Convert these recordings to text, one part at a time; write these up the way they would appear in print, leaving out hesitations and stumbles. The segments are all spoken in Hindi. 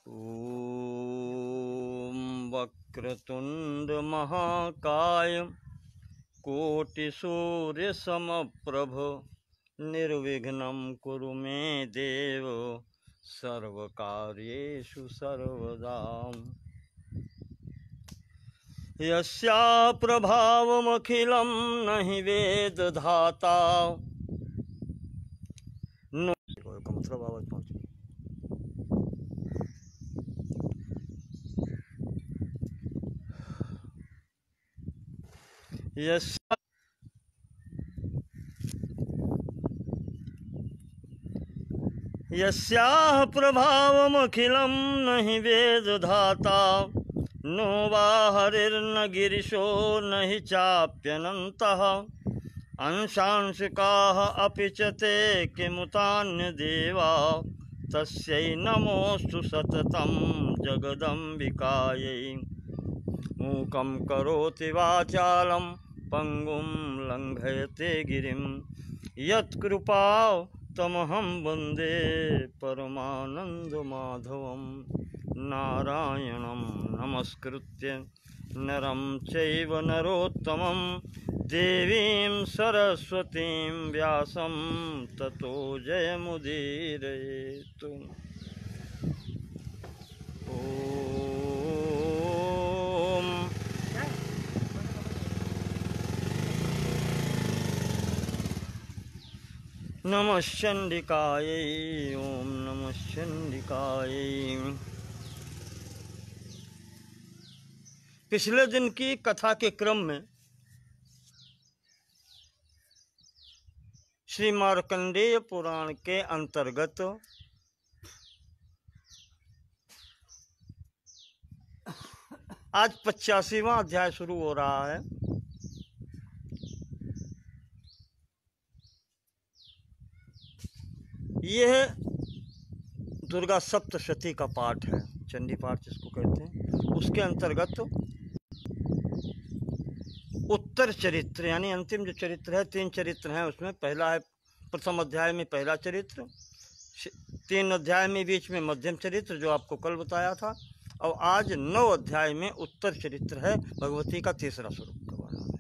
ॐ वक्रतुंड महाकाय कोटिसूर्यसमप्रभ निर्विघ्नं कुरु मे देव सर्वकार्येषु सर्वदा। यस्या प्रभावमखिलं न हि वेदधाता यस्याः प्रभावमखिलं न हि वेदधाता नो वा हरिर्न गिरिशो न हि चाप्यनन्तः अंशांशिकाः अपि च ते किमुतान्यदेवा तस्यै नमोऽस्तु सततं जगदम्बिकायै। मूकं करोति वाचालं पंगुं लंघयते गिरिं यत्कृपातमहं वन्दे परमानन्दमाधवं। नारायणं नमस्कृत्य नरं चैव नरोत्तमं देवीं सरस्वतीं व्यासं ततो जयमुदीरयेत्। नमः चंडिकायै। ओम नमः चंडिकायै। पिछले दिन की कथा के क्रम में श्री मार्कंडेय पुराण के अंतर्गत आज 85वां अध्याय शुरू हो रहा है। यह दुर्गा सप्तशती का पाठ है, चंडी पाठ जिसको कहते हैं। उसके अंतर्गत उत्तर चरित्र यानी अंतिम जो चरित्र है, 3 चरित्र हैं उसमें। पहला है प्रथम अध्याय में पहला चरित्र, 3 अध्याय में बीच में मध्यम चरित्र जो आपको कल बताया था, और आज 9 अध्याय में उत्तर चरित्र है, भगवती का तीसरा स्वरूप का वर्णन है।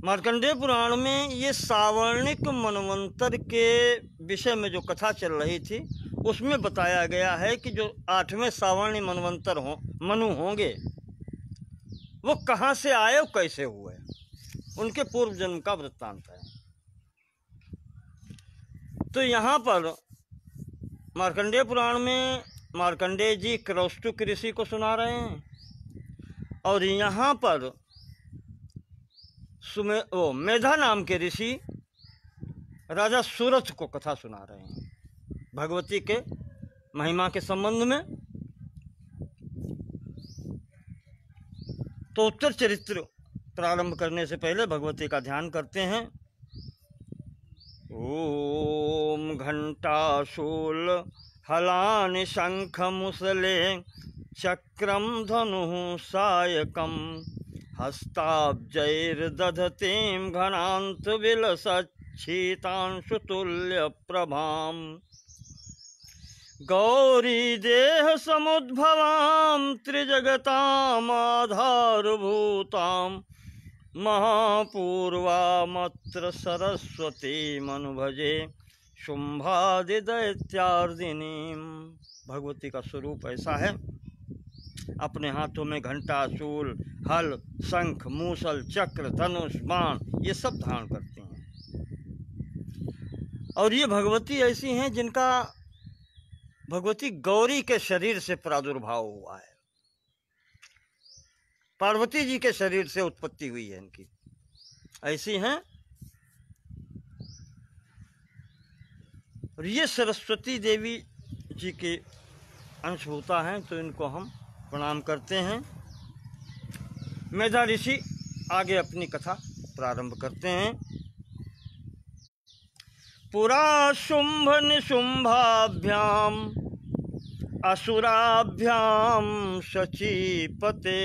मार्कंडेय पुराण में ये सावर्णिक मनवंतर के विषय में जो कथा चल रही थी उसमें बताया गया है कि जो 8वें सावर्णी मनवंतर मनु होंगे वो कहाँ से आए और कैसे हुए, उनके पूर्व जन्म का वृत्तांत है। तो यहाँ पर मार्कंडेय पुराण में मार्कंडेय जी क्रौष्टुक ऋषि को सुना रहे हैं, और यहाँ पर मेधा नाम के ऋषि राजा सूरथ को कथा सुना रहे हैं भगवती के महिमा के संबंध में। तो उत्तर चरित्र प्रारंभ करने से पहले भगवती का ध्यान करते हैं। ओम घंटाशूल हलानि शंख मुसले चक्रम धनु सायकम हस्ताब्जैर्दधतीं घनांत विलसच्छीतांशुतुल्य प्रभाम गौरी देह समुद्भवां त्रिजगतामाधारभूतां महापूर्वामत्र सरस्वतीमनुभजे शुंभादिदैत्यार्दिनीं। भगवती का स्वरूप ऐसा है, अपने हाथों में घंटा, शूल, हल, शंख, मूसल, चक्र, धनुष, बाण ये सब धारण करती हैं। और ये भगवती ऐसी हैं जिनका भगवती गौरी के शरीर से प्रादुर्भाव हुआ है, पार्वती जी के शरीर से उत्पत्ति हुई है इनकी, ऐसी हैं। और ये सरस्वती देवी जी के अंशभूता हैं, तो इनको हम प्रणाम करते हैं। मेधा ऋषि आगे अपनी कथा प्रारंभ करते हैं। पुरा शुंभ निशुंभाभ्याम असुराभ्याम शचीपते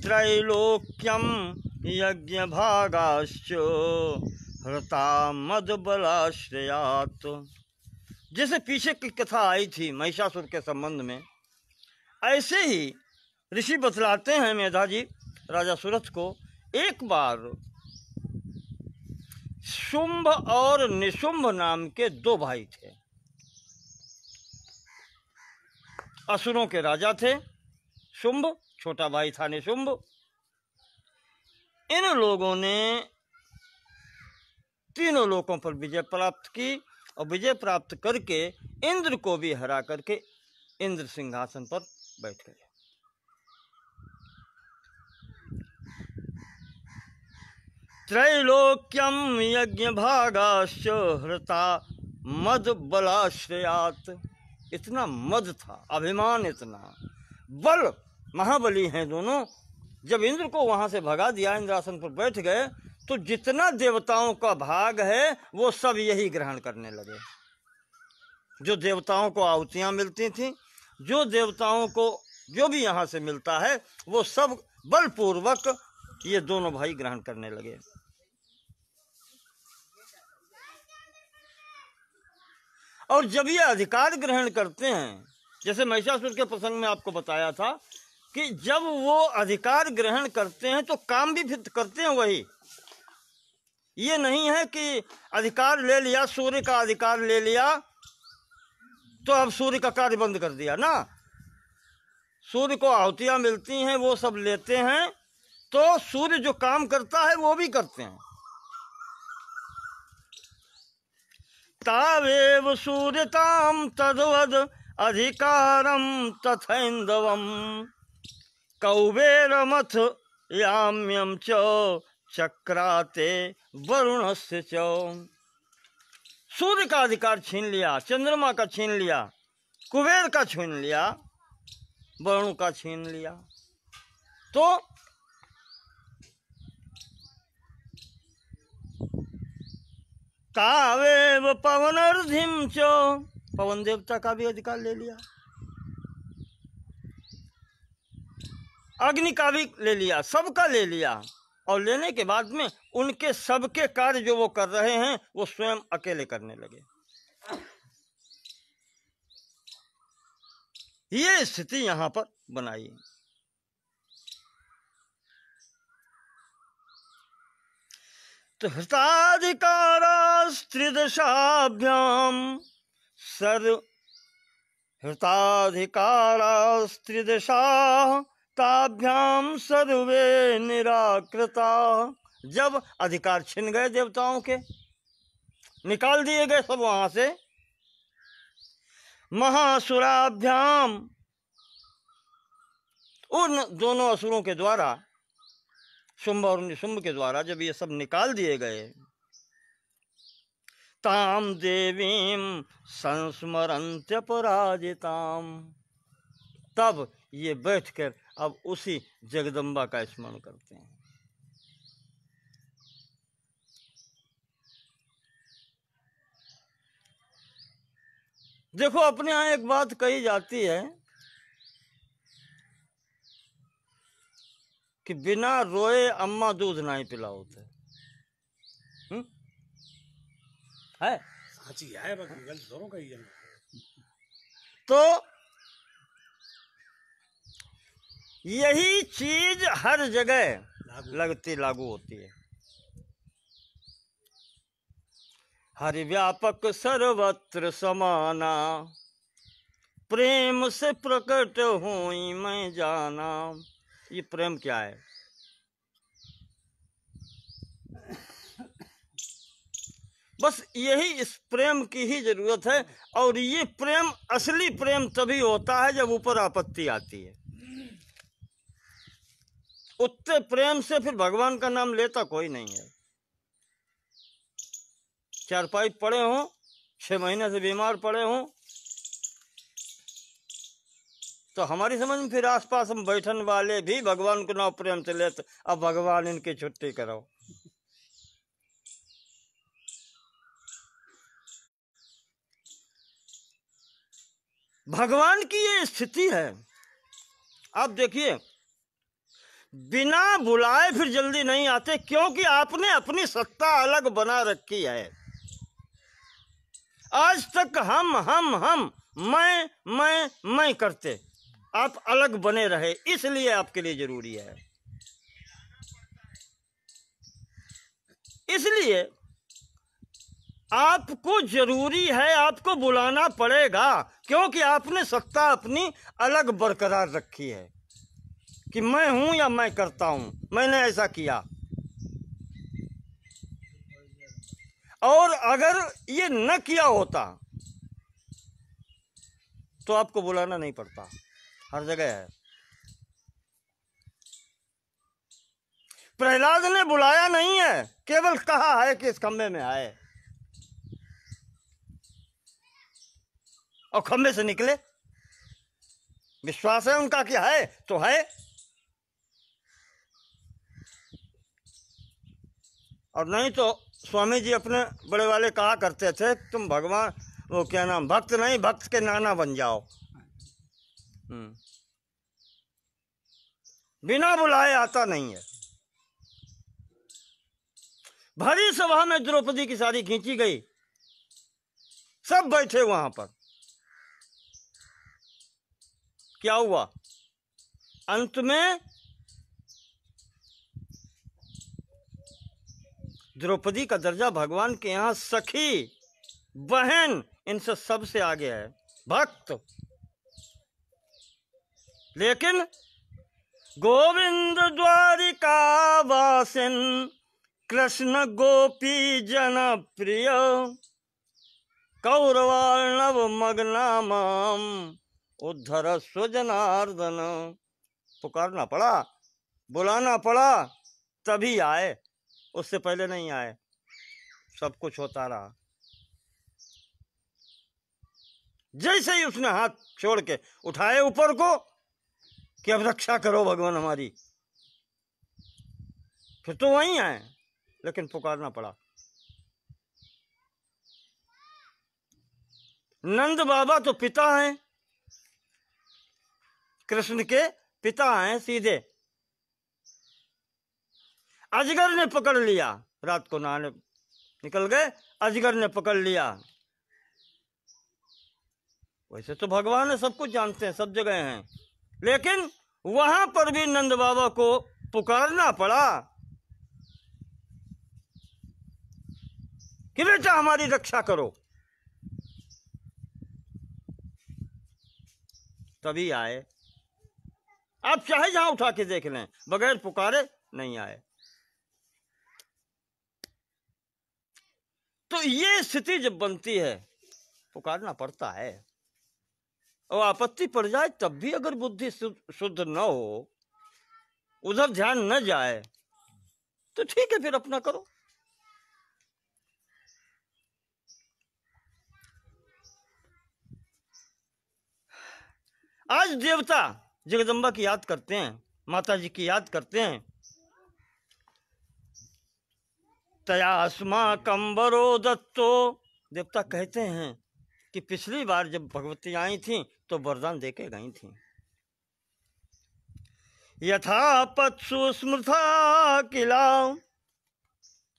त्रैलोक्यम यज्ञभागाश्च हृता मद बलाश्रयात। जैसे पीछे की कथा आई थी महिषासुर के संबंध में, ऐसे ही ऋषि बतलाते हैं मेधा जी राजा सुरथ को, एक बार शुंभ और निशुंभ नाम के दो भाई थे, असुरों के राजा थे। शुंभ, छोटा भाई था निशुंभ। इन लोगों ने तीनों लोकों पर विजय प्राप्त की और विजय प्राप्त करके इंद्र को भी हरा करके इंद्र सिंहासन पर बैठ गए। त्रैलोक्यम यज्ञ भागाश्च हृता मद बलाश्रयात। इतना मद था, अभिमान इतना, बल, महाबली हैं दोनों। जब इंद्र को वहां से भगा दिया, इंद्रासन पर बैठ गए, तो जितना देवताओं का भाग है वो सब यही ग्रहण करने लगे। जो देवताओं को आहुतियां मिलती थी, जो देवताओं को जो भी यहाँ से मिलता है, वो सब बलपूर्वक ये दोनों भाई ग्रहण करने लगे। और जब ये अधिकार ग्रहण करते हैं, जैसे महिषासुर के प्रसंग में आपको बताया था कि जब वो अधिकार ग्रहण करते हैं तो काम भी फिर करते हैं वही। ये नहीं है कि अधिकार ले लिया, सूर्य का अधिकार ले लिया तो अब सूर्य का कार्य बंद कर दिया ना। सूर्य को आहुतियां मिलती हैं, वो सब लेते हैं, तो सूर्य जो काम करता है वो भी करते हैं। तावेव सूर्यताम तद्वद अधिकारम तथैंदवम कौबेरमथ याम्यम च चक्राते वरुणस्य च। सूर्य का अधिकार छीन लिया, चंद्रमा का छीन लिया, कुबेर का छीन लिया, वरुण का छीन लिया, तो कावेव पवनर्धिम च, पवन देवता का भी अधिकार ले लिया, अग्नि का भी ले लिया, सबका ले लिया। और लेने के बाद में उनके सबके कार्य जो वो कर रहे हैं वो स्वयं अकेले करने लगे। ये स्थिति यहां पर बनाई। तो हृताधिकारास्त्रिदशाभ्याम हृताधिकारास्त्रिदशा ताभ्याम सर्वे निराकृता। जब अधिकार छिन गए देवताओं के, निकाल दिए गए सब वहां से, महासुराभ्याम, उन दोनों असुरों के द्वारा, शुंभ और निशुंभ के द्वारा जब ये सब निकाल दिए गए, ताम देवीम संस्मरन्त्य पराजिताम, तब ये बैठकर अब उसी जगदम्बा का स्मरण करते हैं। देखो, अपने यहाँ एक बात कही जाती है कि बिना रोए अम्मा दूध नहीं पिलाओते है। साची है, गलत दोनों का ही है। तो यही चीज हर जगह लगती लागू होती है। हरि व्यापक सर्वत्र समाना, प्रेम से प्रकट हुई मैं जाना। ये प्रेम क्या है? बस यही, इस प्रेम की ही जरूरत है। और ये प्रेम, असली प्रेम तभी होता है जब ऊपर आपत्ति आती है। उतने प्रेम से फिर भगवान का नाम लेता कोई नहीं है। चारपाई पड़े हों, 6 महीने से बीमार पड़े हों, तो हमारी समझ में फिर आसपास हम बैठन वाले भी भगवान को नाम प्रेम से लेते, अब भगवान इनकी छुट्टी कराओ। भगवान की ये स्थिति है। आप देखिए, बिना बुलाए फिर जल्दी नहीं आते, क्योंकि आपने अपनी सत्ता अलग बना रखी है। आज तक हम मैं करते, आप अलग बने रहे, इसलिए आपके लिए जरूरी है। इसलिए आपको जरूरी है, आपको बुलाना पड़ेगा, क्योंकि आपने सत्ता अपनी अलग बरकरार रखी है कि मैं हूं या मैं करता हूं, मैंने ऐसा किया। और अगर ये न किया होता तो आपको बुलाना नहीं पड़ता, हर जगह है। प्रहलाद ने बुलाया नहीं है, केवल कहा है कि इस खंबे में आए, और खंबे से निकले। विश्वास है उनका कि है तो है। और नहीं तो स्वामी जी अपने बड़े वाले कहा करते थे, तुम भगवान वो क्या नाम भक्त नहीं, भक्त के नाना बन जाओ। बिना बुलाए आता नहीं है। भरी सभा में द्रौपदी की साड़ी खींची गई, सब बैठे वहां पर। क्या हुआ अंत में? द्रौपदी का दर्जा भगवान के यहाँ सखी, बहन, इनसे सबसे आगे है, भक्त। लेकिन गोविंद द्वारिका वासिन कृष्ण गोपी जन प्रिय कौरवार्णव मग्नामाम उद्धर स्वजनार्दन। पुकारना पड़ा, बुलाना पड़ा, तभी आए, उससे पहले नहीं आए। सब कुछ होता रहा। जैसे ही उसने हाथ छोड़ के उठाए ऊपर को कि अब रक्षा करो भगवान हमारी, फिर तो वहीं आए, लेकिन पुकारना पड़ा। नंद बाबा तो पिता हैं, कृष्ण के पिता हैं सीधे। अजगर ने पकड़ लिया, रात को नहाने निकल गए, अजगर ने पकड़ लिया। वैसे तो भगवान है, सब कुछ जानते हैं, सब जगह हैं, लेकिन वहां पर भी नंद बाबा को पुकारना पड़ा कि बेटा हमारी रक्षा करो, तभी आए। आप चाहे जहां उठा के देख लें, बगैर पुकारे नहीं आए। तो ये स्थिति जब बनती है, पुकारना पड़ता है। और आपत्ति पड़ जाए तब भी अगर बुद्धि शुद्ध न हो, उधर ध्यान न जाए, तो ठीक है, फिर अपना करो। आज देवता जगदम्बा की याद करते हैं, माता जी की याद करते हैं। तया अस्माकं वरो दत्तो, देवता कहते हैं कि पिछली बार जब भगवती आई थी तो वरदान देके गई थी। यथा पत्सु स्मृता किला,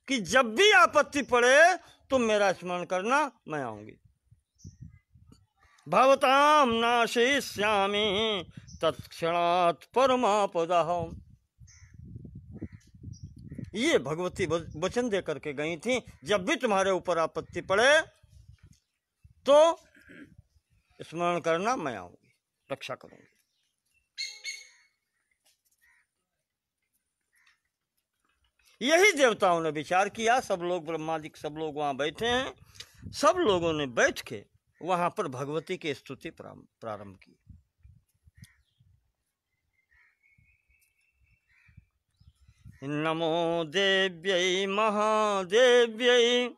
कि जब भी आपत्ति पड़े तो मेरा स्मरण करना, मैं आऊंगी। भवताम नाशयिष्यामि तत्क्षणात् परमापदः, ये भगवती वचन दे करके गई थी, जब भी तुम्हारे ऊपर आपत्ति पड़े तो स्मरण करना, मैं आऊंगी, रक्षा करूंगी। यही देवताओं ने विचार किया। सब लोग, ब्रह्मादि सब लोग वहां बैठे हैं, सब लोगों ने बैठ के वहां पर भगवती की स्तुति प्रारंभ की। नमो देव्यै महादेव्यै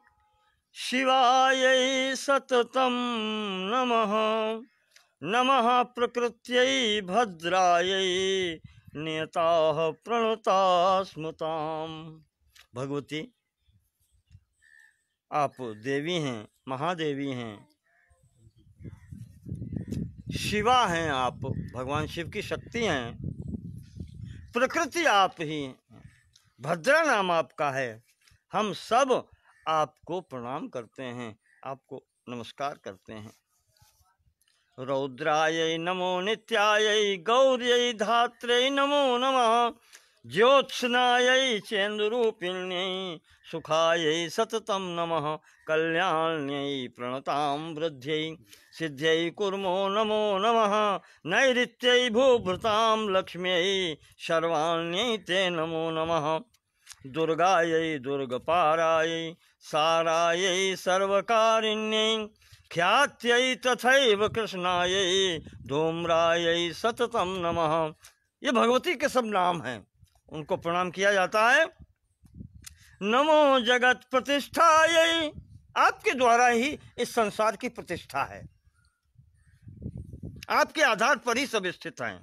शिवायै सततं नमः, नमः प्रकृत्यै भद्रायै नियताः प्रणता स्मृताम्। भगवती आप देवी हैं, महादेवी हैं, शिवा हैं, आप भगवान शिव की शक्ति हैं, प्रकृति आप ही हैं, भद्रा नाम आपका है। हम सब आपको प्रणाम करते हैं, आपको नमस्कार करते हैं। रौद्राय नमो नित्याय गौर्यै धात्रै नमो नमः। ज्योत्स्नायै चेन्दुरूपिण्यै सुखायै सततं नमः। कल्याण्यै प्रणतां वृद्ध्यै सिद्ध्यै कुर्मो नमो नमः। नैऋत्यै भूभृतां लक्ष्म्यै सर्वाण्यै ते नमो नमः। दुर्गायै दुर्गपारायै सारायै सर्वकारिण्यै ख्यात्यै तथैव कृष्णायै धूम्रायै सततं नमः। ये भगवती के सब नाम हैं, उनको प्रणाम किया जाता है। नमो जगत प्रतिष्ठायै, आपके द्वारा ही इस संसार की प्रतिष्ठा है, आपके आधार पर ही सब स्थित हैं।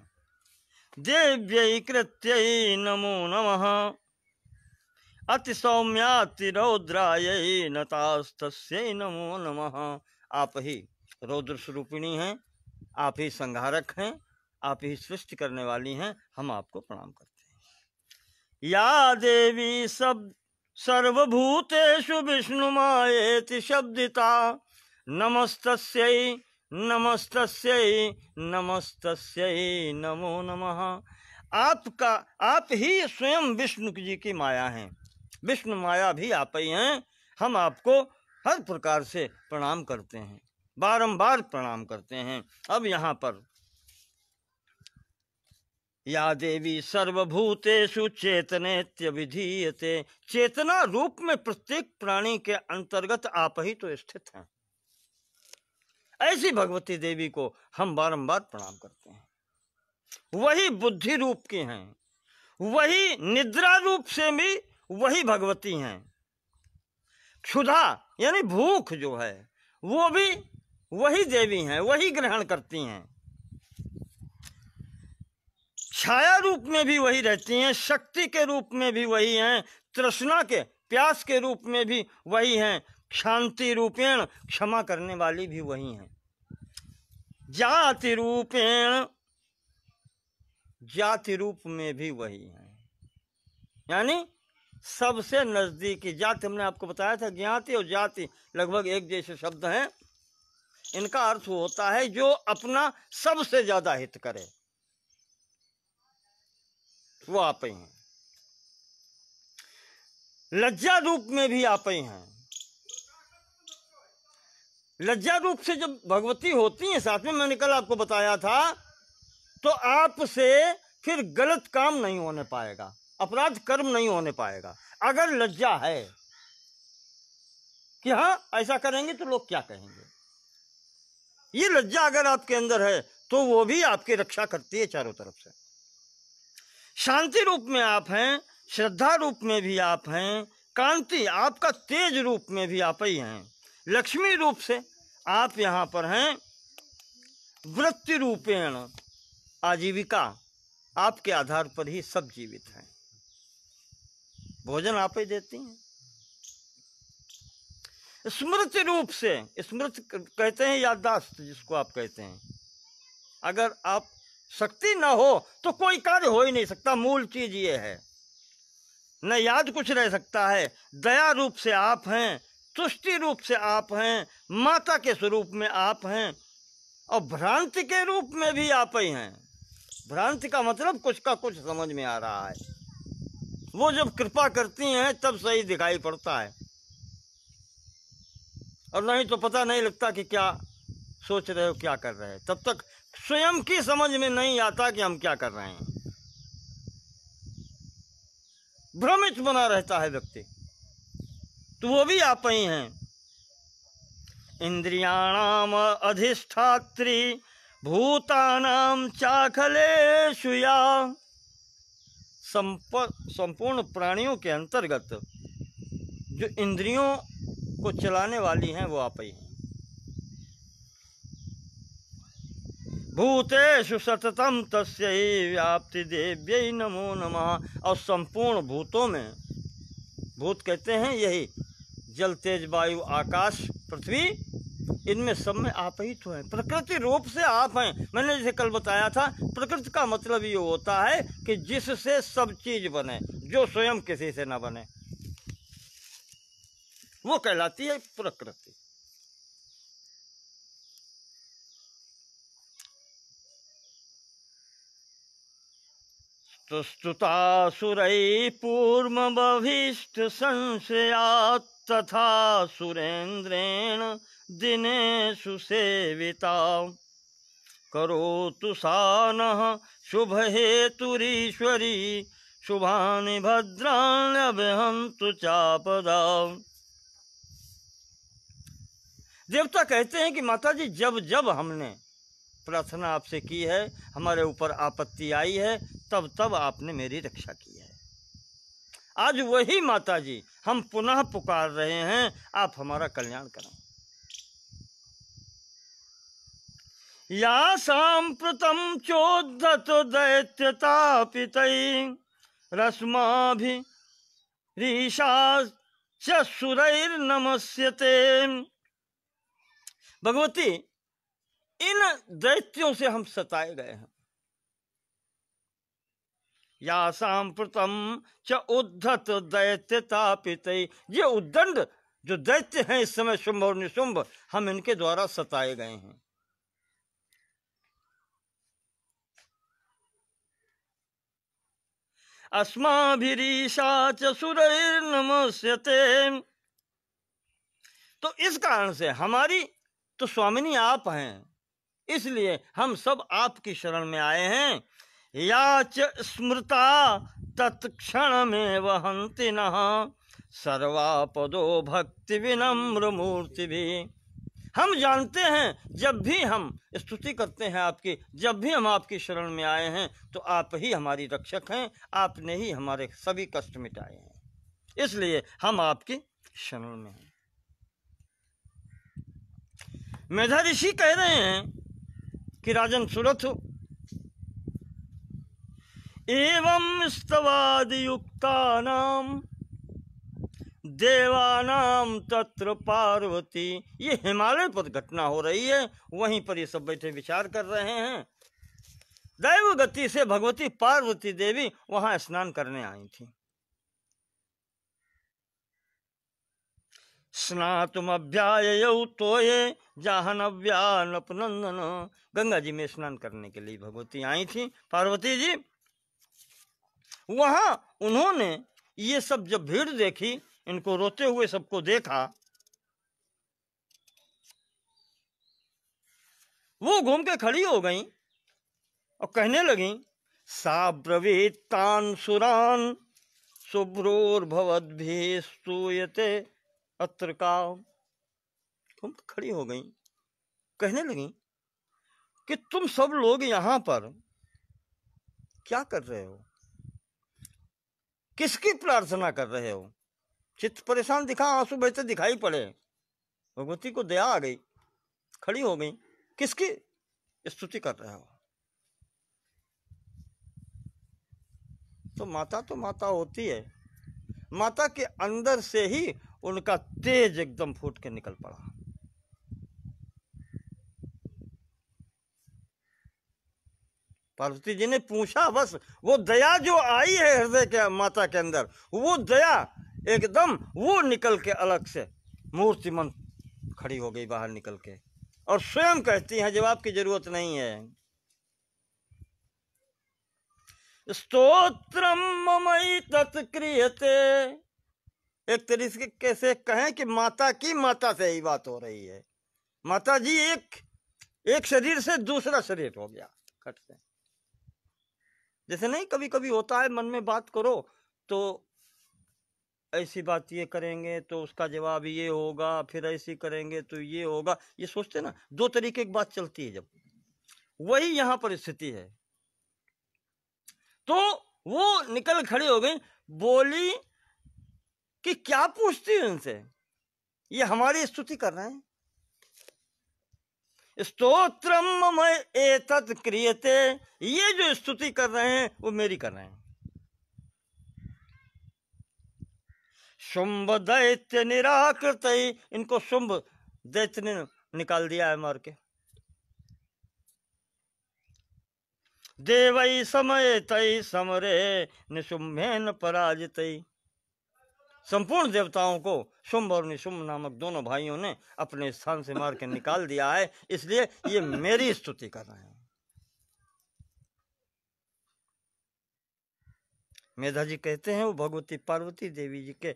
देव्यै कृत्यै नमो नमः। अति सौम्याति रौद्रायै नतास्तस्यै नमो नमः। आप ही रौद्र स्वरूपिणी हैं, आप ही संहारक हैं, आप ही सृष्टि करने वाली हैं, हम आपको प्रणाम करते हैं। या देवी सब सर्वभूतेषु विष्णुमायेति शब्दिता नमस्तस्यै नमस्तस्यै नमस्तस्यै नमो नमः। आप ही स्वयं विष्णु जी की माया हैं, विष्णु माया भी आप ही हैं। हम आपको हर प्रकार से प्रणाम करते हैं, बारंबार प्रणाम करते हैं। अब यहाँ पर या देवी सर्वभूतेषु चेतनेत्य विधीयते, चेतना रूप में प्रत्येक प्राणी के अंतर्गत आप ही तो स्थित हैं। ऐसी भगवती देवी को हम बारंबार प्रणाम करते हैं। वही बुद्धि रूप की हैं, वही निद्रा रूप से भी वही भगवती हैं। क्षुधा यानी भूख जो है वो भी वही देवी हैं, वही ग्रहण करती हैं। छाया रूप में भी वही रहती हैं, शक्ति के रूप में भी वही हैं, तृष्णा के प्यास के रूप में भी वही हैं, शांति रूपेण क्षमा करने वाली भी वही हैं। जाति रूपेण जाति रूप में भी वही हैं, यानी सबसे नजदीकी जाति। हमने आपको बताया था ज्ञाति और जाति लगभग एक जैसे शब्द हैं। इनका अर्थ होता है जो अपना सबसे ज्यादा हित करे, वो आप ही हैं। लज्जा रूप में भी आप ही हैं। लज्जा रूप से जब भगवती होती हैं साथ में, मैंने कल आपको बताया था, तो आपसे फिर गलत काम नहीं होने पाएगा, अपराध कर्म नहीं होने पाएगा। अगर लज्जा है कि हाँ ऐसा करेंगे तो लोग क्या कहेंगे, ये लज्जा अगर आपके अंदर है तो वो भी आपकी रक्षा करती है चारों तरफ से। शांति रूप में आप हैं, श्रद्धा रूप में भी आप हैं, कांति आपका तेज रूप में भी आप ही हैं, लक्ष्मी रूप से आप यहाँ पर हैं, वृत्ति रूपेण आजीविका आपके आधार पर ही सब जीवित हैं, भोजन आप ही देती हैं। स्मृति रूप से, स्मृति कहते हैं याददाश्त जिसको आप कहते हैं, अगर आप शक्ति ना हो तो कोई कार्य हो ही नहीं सकता, मूल चीज ये है, न याद कुछ रह सकता है। दया रूप से आप हैं, तुष्टि रूप से आप हैं, माता के स्वरूप में आप हैं, और भ्रांति के रूप में भी आप ही हैं। भ्रांति का मतलब कुछ का कुछ समझ में आ रहा है, वो जब कृपा करती हैं तब सही दिखाई पड़ता है, और नहीं तो पता नहीं लगता कि क्या सोच रहे हो, क्या कर रहे हैं। तब तक स्वयं की समझ में नहीं आता कि हम क्या कर रहे हैं, भ्रमित बना रहता है व्यक्ति। तो वो भी आप ही हैं। इंद्रियाणाम अधिष्ठात्री भूतानाम चाखलेषु या, संपूर्ण प्राणियों के अंतर्गत जो इंद्रियों को चलाने वाली हैं वो आप ही हैं। भूतेषु सततम तस्यै व्याप्ति देव्यै नमो नमः। और संपूर्ण भूतों में, भूत कहते हैं यही जल तेज वायु आकाश पृथ्वी, इनमें सब में आप ही तो हैं, प्रकृति रूप से आप हैं। मैंने जैसे कल बताया था, प्रकृति का मतलब ये होता है कि जिससे सब चीज बने, जो स्वयं किसी से ना बने, वो कहलाती है प्रकृति। स्तुतासुरैः पूर्वमभीष्ट संशयात् तथा सुरेन्द्रेण दिनेषु सेविता करोतु सा नः शुभहेतुरीश्वरी शुभानि भद्राण्यभिहन्तु चापदा। देवता कहते हैं कि माता जी, जब जब हमने प्रार्थना आपसे की है, हमारे ऊपर आपत्ति आई है, तब तब आपने मेरी रक्षा की है। आज वही माता जी हम पुनः पुकार रहे हैं, आप हमारा कल्याण करें। या सांप्रतं चोद्धत दैत्यतापितैः रश्माभिरीशाश्च सुरैर्नमस्यते। भगवती, इन दैत्यों से हम सताए गए हैं। या सांप्रतम च उद्धत दैत्यतापितैः, ये उद्दंड जो दैत्य हैं इस समय शुंभ और निशुंभ, हम इनके द्वारा सताए गए हैं। अस्माभिरीशा च सुरैर्नमस्यते। तो इस कारण से हमारी तो स्वामिनी आप हैं, इसलिए हम सब आपकी शरण में आए हैं। या च स्मृता तत्क्षण में वहन्ति नः सर्वापदो भक्ति विनम्र मूर्ति भी। हम जानते हैं जब भी हम स्तुति करते हैं आपकी, जब भी हम आपकी शरण में आए हैं, तो आप ही हमारी रक्षक हैं, आपने ही हमारे सभी कष्ट मिटाए हैं, इसलिए हम आपकी शरण में हैं। मेधा ऋषि कह रहे हैं कि राजन सुरथ, एवं स्तवादियुक्तानां देवानां तत्र पार्वती। ये हिमालय पर घटना हो रही है, वहीं पर ये सब बैठे विचार कर रहे हैं। दैव गति से भगवती पार्वती देवी वहां स्नान करने आई थी। स्नातुमभ्याययौ तोये जाह्नव्यानपनंदन। गंगा जी में स्नान करने के लिए भगवती आई थी, पार्वती जी। वहां उन्होंने ये सब जब भीड़ देखी, इनको रोते हुए सबको देखा, वो घूम के खड़ी हो गई और कहने लगी, सा ब्रवीत तान सुरान शुभ्रोर्भवद्भिः स्तूयते अत्र का। तुम खड़ी हो गई, कहने लगी कि तुम सब लोग यहाँ पर क्या कर रहे हो, किसकी प्रार्थना कर रहे हो। चित्त परेशान दिखा, आंसू बहते दिखाई पड़े। भगवती को दया आ गई, खड़ी हो गई, किसकी स्तुति कर रहे हो। तो माता होती है, माता के अंदर से ही उनका तेज एकदम फूट के निकल पड़ा। पार्वती जी ने पूछा, बस वो दया जो आई है हृदय के माता के अंदर, वो दया एकदम वो निकल के अलग से मूर्तिमंत खड़ी हो गई बाहर निकल के, और स्वयं कहती हैं जवाब की जरूरत नहीं है। स्तोत्रम ममई तत्क्रियते। एक तरीके से कहें कि माता की माता से ही बात हो रही है। माता जी एक शरीर से दूसरा शरीर हो गया खट से। जैसे नहीं कभी कभी होता है, मन में बात करो तो ऐसी बात ये करेंगे तो उसका जवाब ये होगा, फिर ऐसी करेंगे तो ये होगा, ये सोचते ना, दो तरीके की बात चलती है। जब वही यहाँ पर स्थिति है, तो वो निकल खड़ी हो गई, बोली कि क्या पूछती है उनसे, ये हमारी स्तुति कर रहे हैं। स्तोत्रम एतत् क्रियते, ये जो स्तुति कर रहे हैं वो मेरी कर रहे हैं। शुंभ दैत्य निराकृत, इनको शुंभ दैत्य ने निकाल दिया है मार के। देवई समय तई समरे निशुम्भेन पराजितई। संपूर्ण देवताओं को शुंभ और निशुंभ नामक दोनों भाइयों ने अपने स्थान से मार के निकाल दिया है, इसलिए ये मेरी स्तुति कर रहे हैं। मेधा जी कहते हैं वो भगवती पार्वती देवी जी के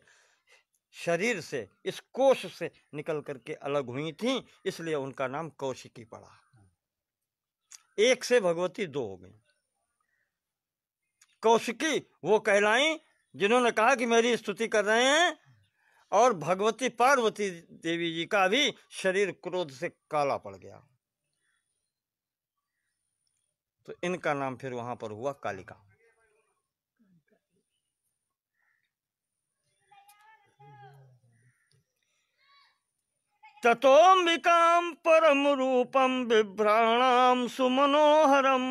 शरीर से, इस कोश से निकल करके अलग हुई थी, इसलिए उनका नाम कौशिकी पड़ा। एक से भगवती दो हो गई। कौशिकी वो कहलाई जिन्होंने कहा कि मेरी स्तुति कर रहे हैं, और भगवती पार्वती देवी जी का भी शरीर क्रोध से काला पड़ गया, तो इनका नाम फिर वहां पर हुआ कालिका। ततोऽम्बिकां परम रूपम बिभ्राणाम सुमनोहरम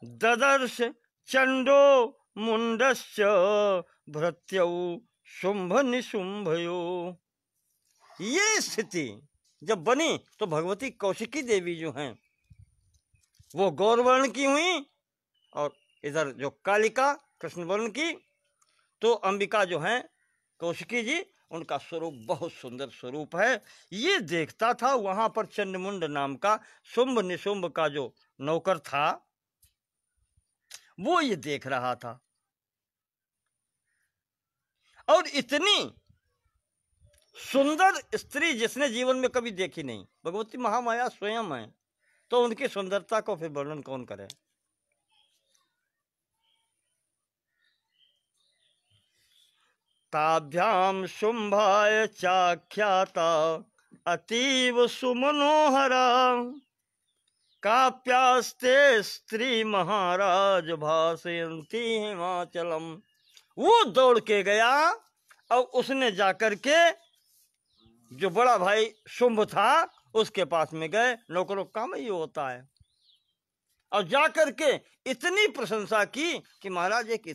ददर्श चंडो मुंडश्च भृत्यौ शुंभ निशुंभयो। ये स्थिति जब बनी तो भगवती कौशिकी देवी जो हैं वो गौरवर्ण की हुई, और इधर जो कालिका कृष्ण वर्ण की। तो अंबिका जो हैं कौशिकी जी, उनका स्वरूप बहुत सुंदर स्वरूप है। ये देखता था वहां पर चंडमुंड नाम का शुंभ निशुंभ का जो नौकर था, वो ये देख रहा था, और इतनी सुंदर स्त्री जिसने जीवन में कभी देखी नहीं, भगवती महामाया स्वयं है, तो उनकी सुंदरता को फिर वर्णन कौन करे। ताभ्याम शुंभाय चाख्याता अतीव सुमनोहरा काप्यास्ते स्त्री महाराज भाषयंती हिमाचलम। वो दौड़ के गया और उसने जाकर के जो बड़ा भाई शुंभ था उसके पास में गए, नौकरों का काम ही होता है, और जाकर के इतनी प्रशंसा की कि महाराज एक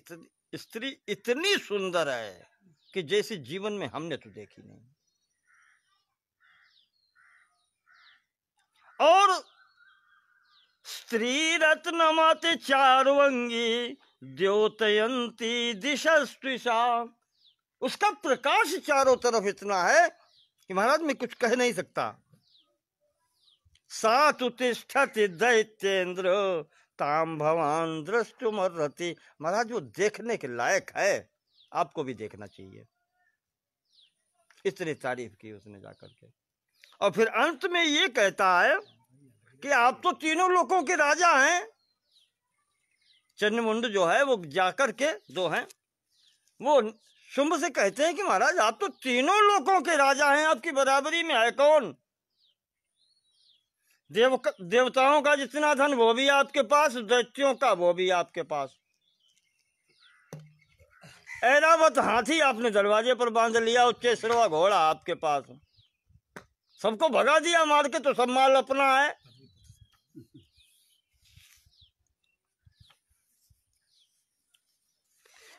स्त्री इतनी सुंदर है कि जैसे जीवन में हमने तो देखी नहीं। और स्त्री रत्नमति चारुअंगी द्योतयंती दिशस्त्विषा। उसका प्रकाश चारों तरफ इतना है कि महाराज मैं कुछ कह नहीं सकता। सातु तिष्ठति दैत्येंद्र ताम भवान दृष्टुमर्हति। महाराज वो देखने के लायक है, आपको भी देखना चाहिए। इतनी तारीफ की उसने जाकर के, और फिर अंत में ये कहता है कि आप तो तीनों लोकों के राजा हैं। चंडमुंड जो है वो जाकर के दो हैं, वो शुंभ से कहते हैं कि महाराज आप तो तीनों लोकों के राजा हैं, आपकी बराबरी में है कौन। देवताओं का जितना धन वो भी आपके पास, दैत्यों का वो भी आपके पास। ऐरावत हाथी आपने दरवाजे पर बांध लिया, उच्चेश्वरवा घोड़ा आपके पास, सबको भगा दिया मार के, तो सब माल अपना है।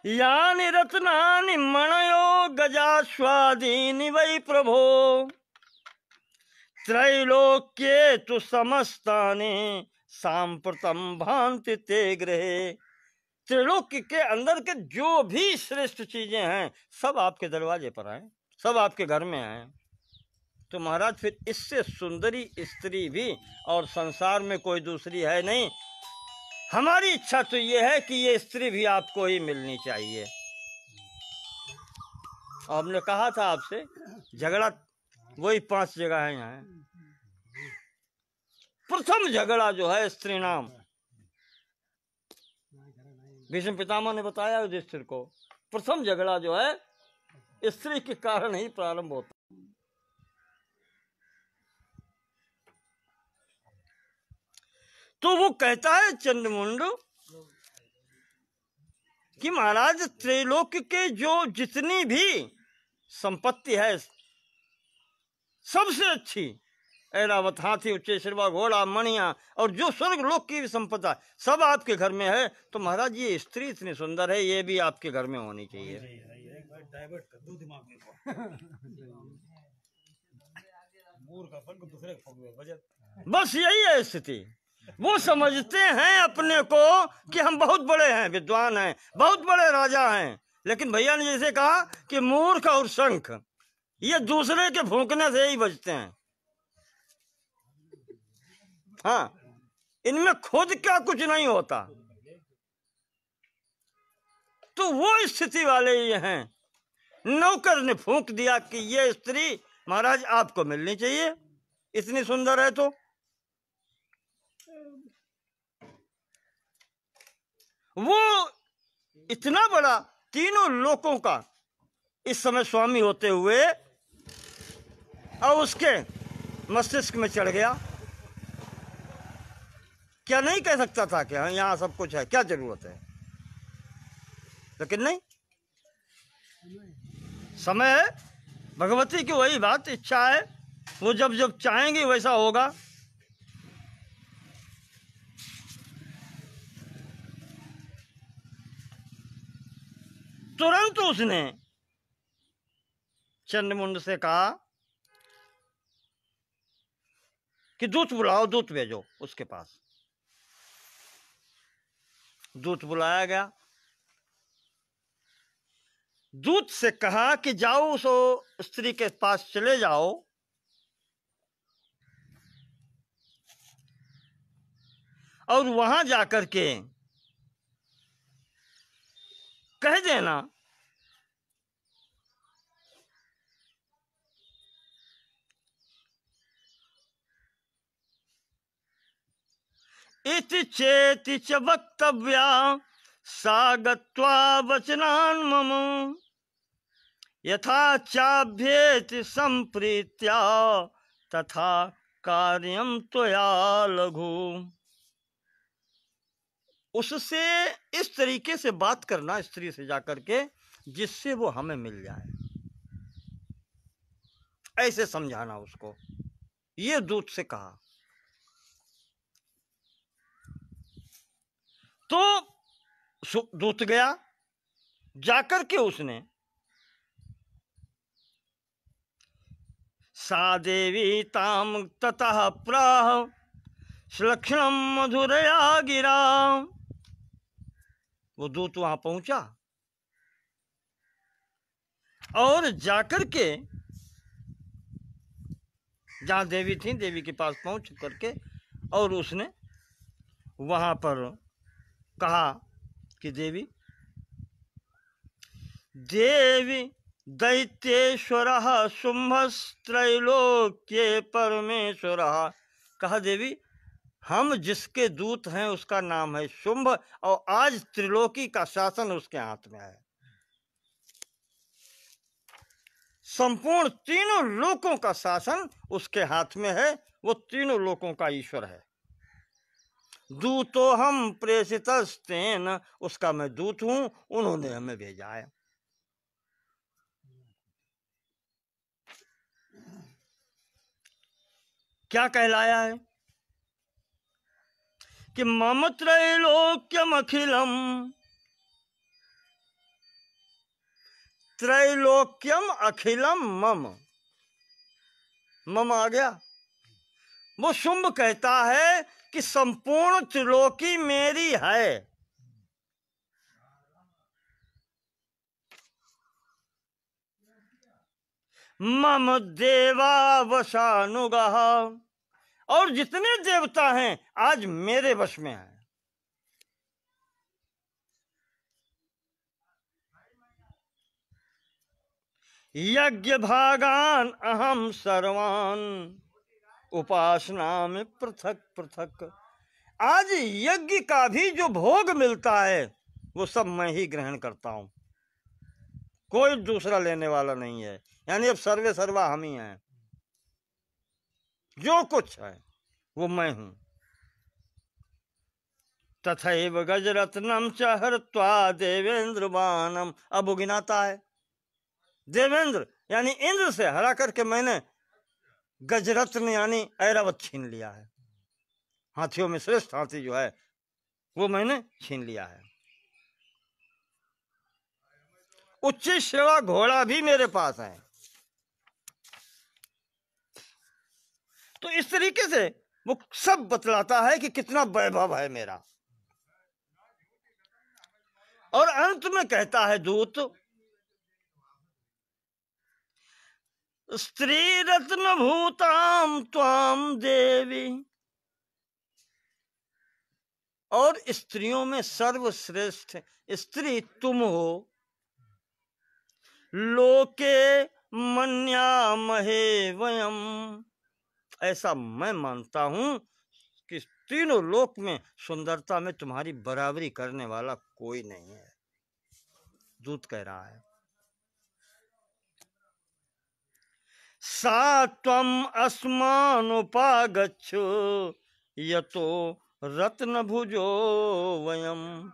यानि रत्नानि मणयो गजाश्वादीनि वै प्रभो त्रैलोक्ये तु समस्तानि सांप्रतम भांति ते गृहे। त्रिलोक के अंदर के जो भी श्रेष्ठ चीजें हैं सब आपके दरवाजे पर हैं, सब आपके घर में हैं। तो महाराज फिर इससे सुंदरी स्त्री भी और संसार में कोई दूसरी है नहीं। हमारी इच्छा तो ये है कि ये स्त्री भी आपको ही मिलनी चाहिए। हमने कहा था आपसे झगड़ा वही 5 जगह है यहाँ। प्रथम झगड़ा जो है स्त्री नाम, भीष्म पितामह ने बताया युधिष्ठिर को, प्रथम झगड़ा जो है स्त्री के कारण ही प्रारंभ होता। तो वो कहता है चंडमुंड कि महाराज त्रैलोक्य के जो जितनी भी संपत्ति है सबसे अच्छी ऐरावत हाथी, उच्चेश्वरवा घोड़ा, मणिया और जो स्वर्ग लोक की भी संपदा सब आपके घर में है। तो महाराज ये स्त्री इतनी सुंदर है, ये भी आपके घर में होनी चाहिए। मूर्ख अपन को दूसरे को बजट। बस यही है स्थिति। वो समझते हैं अपने को कि हम बहुत बड़े हैं, विद्वान हैं, बहुत बड़े राजा हैं, लेकिन भैया ने जैसे कहा कि मूर्ख और शंख ये दूसरे के फूंकने से ही बजते हैं। हाँ, इनमें खुद क्या कुछ नहीं होता। तो वो स्थिति वाले ये हैं। नौकर ने फूंक दिया कि ये स्त्री महाराज आपको मिलनी चाहिए, इतनी सुंदर है। तो वो इतना बड़ा तीनों लोकों का इस समय स्वामी होते हुए और उसके मस्तिष्क में चढ़ गया। क्या नहीं कह सकता था कि हाँ यहाँ सब कुछ है, क्या जरूरत है? लेकिन नहीं, समय है, भगवती की वही बात, इच्छा है, वो जब जब चाहेंगे वैसा होगा। तुरंत उसने चंद्रमुंड से कहा कि दूत बुलाओ, दूत भेजो उसके पास। दूत बुलाया गया। दूत से कहा कि जाओ उस स्त्री के पास चले जाओ और वहां जाकर के कह देना इति चेति च वक्तव्या सा गत्वा वचनान् मम यथा चाभ्येति संप्रीत्या तथा कार्यम त्वया लघु। उससे इस तरीके से बात करना स्त्री से जाकर के जिससे वो हमें मिल जाए, ऐसे समझाना उसको। ये दूत से कहा। तो दूत गया, जाकर के उसने सा देवी ताम ततः प्राह श्लक्षणम मधुरया गिरा। वो दूत वहां पहुंचा और जाकर के जहां देवी थी, देवी के पास पहुंच करके और उसने वहां पर कहा कि देवी देवी दैत्येश्वरः शुंभस्त्रैलोक्ये परमेश्वरः। कहा देवी हम जिसके दूत हैं उसका नाम है शुंभ और आज त्रिलोकी का शासन उसके हाथ में है। संपूर्ण तीनों लोकों का शासन उसके हाथ में है। वो तीनों लोकों का ईश्वर है। दूतो हम प्रेषितस्तेन, उसका मैं दूत हूं, उन्होंने हमें भेजा है। क्या कहलाया है कि मम त्रैलोक्यम अखिलम, त्रैलोक्यम अखिलम मम, मम आ गया। वो शुंभ कहता है कि संपूर्ण त्रिलोकी मेरी है। मम देवा वशानुगः, और जितने देवता हैं आज मेरे वश में हैं। यज्ञ भागान अहम सर्वान उपासना में पृथक पृथक। आज यज्ञ का भी जो भोग मिलता है वो सब मैं ही ग्रहण करता हूं, कोई दूसरा लेने वाला नहीं है। यानी अब सर्वे सर्वा हम ही हैं, जो कुछ है वो मैं हूं। तथैव गजरत्नम च हृत्वा देवेंद्र बाणम। अब वो गिनाता है देवेंद्र यानी इंद्र से हरा करके मैंने गजरत्न यानी ऐरावत छीन लिया है। हाथियों में श्रेष्ठ हाथी जो है वो मैंने छीन लिया है। उच्च सेवा घोड़ा भी मेरे पास है। तो इस तरीके से वो सब बतलाता है कि कितना वैभव है मेरा। और अंत में कहता है दूत, स्त्री रत्न भूताम त्वाम देवी, और स्त्रियों में सर्वश्रेष्ठ स्त्री तुम हो। लोके मन्यामहे वयम, ऐसा मैं मानता हूं कि तीनों लोक में सुंदरता में तुम्हारी बराबरी करने वाला कोई नहीं है। दूत कह रहा है, सा त्वम अस्मानुपागच्छ यतो रत्न भुजो वयम,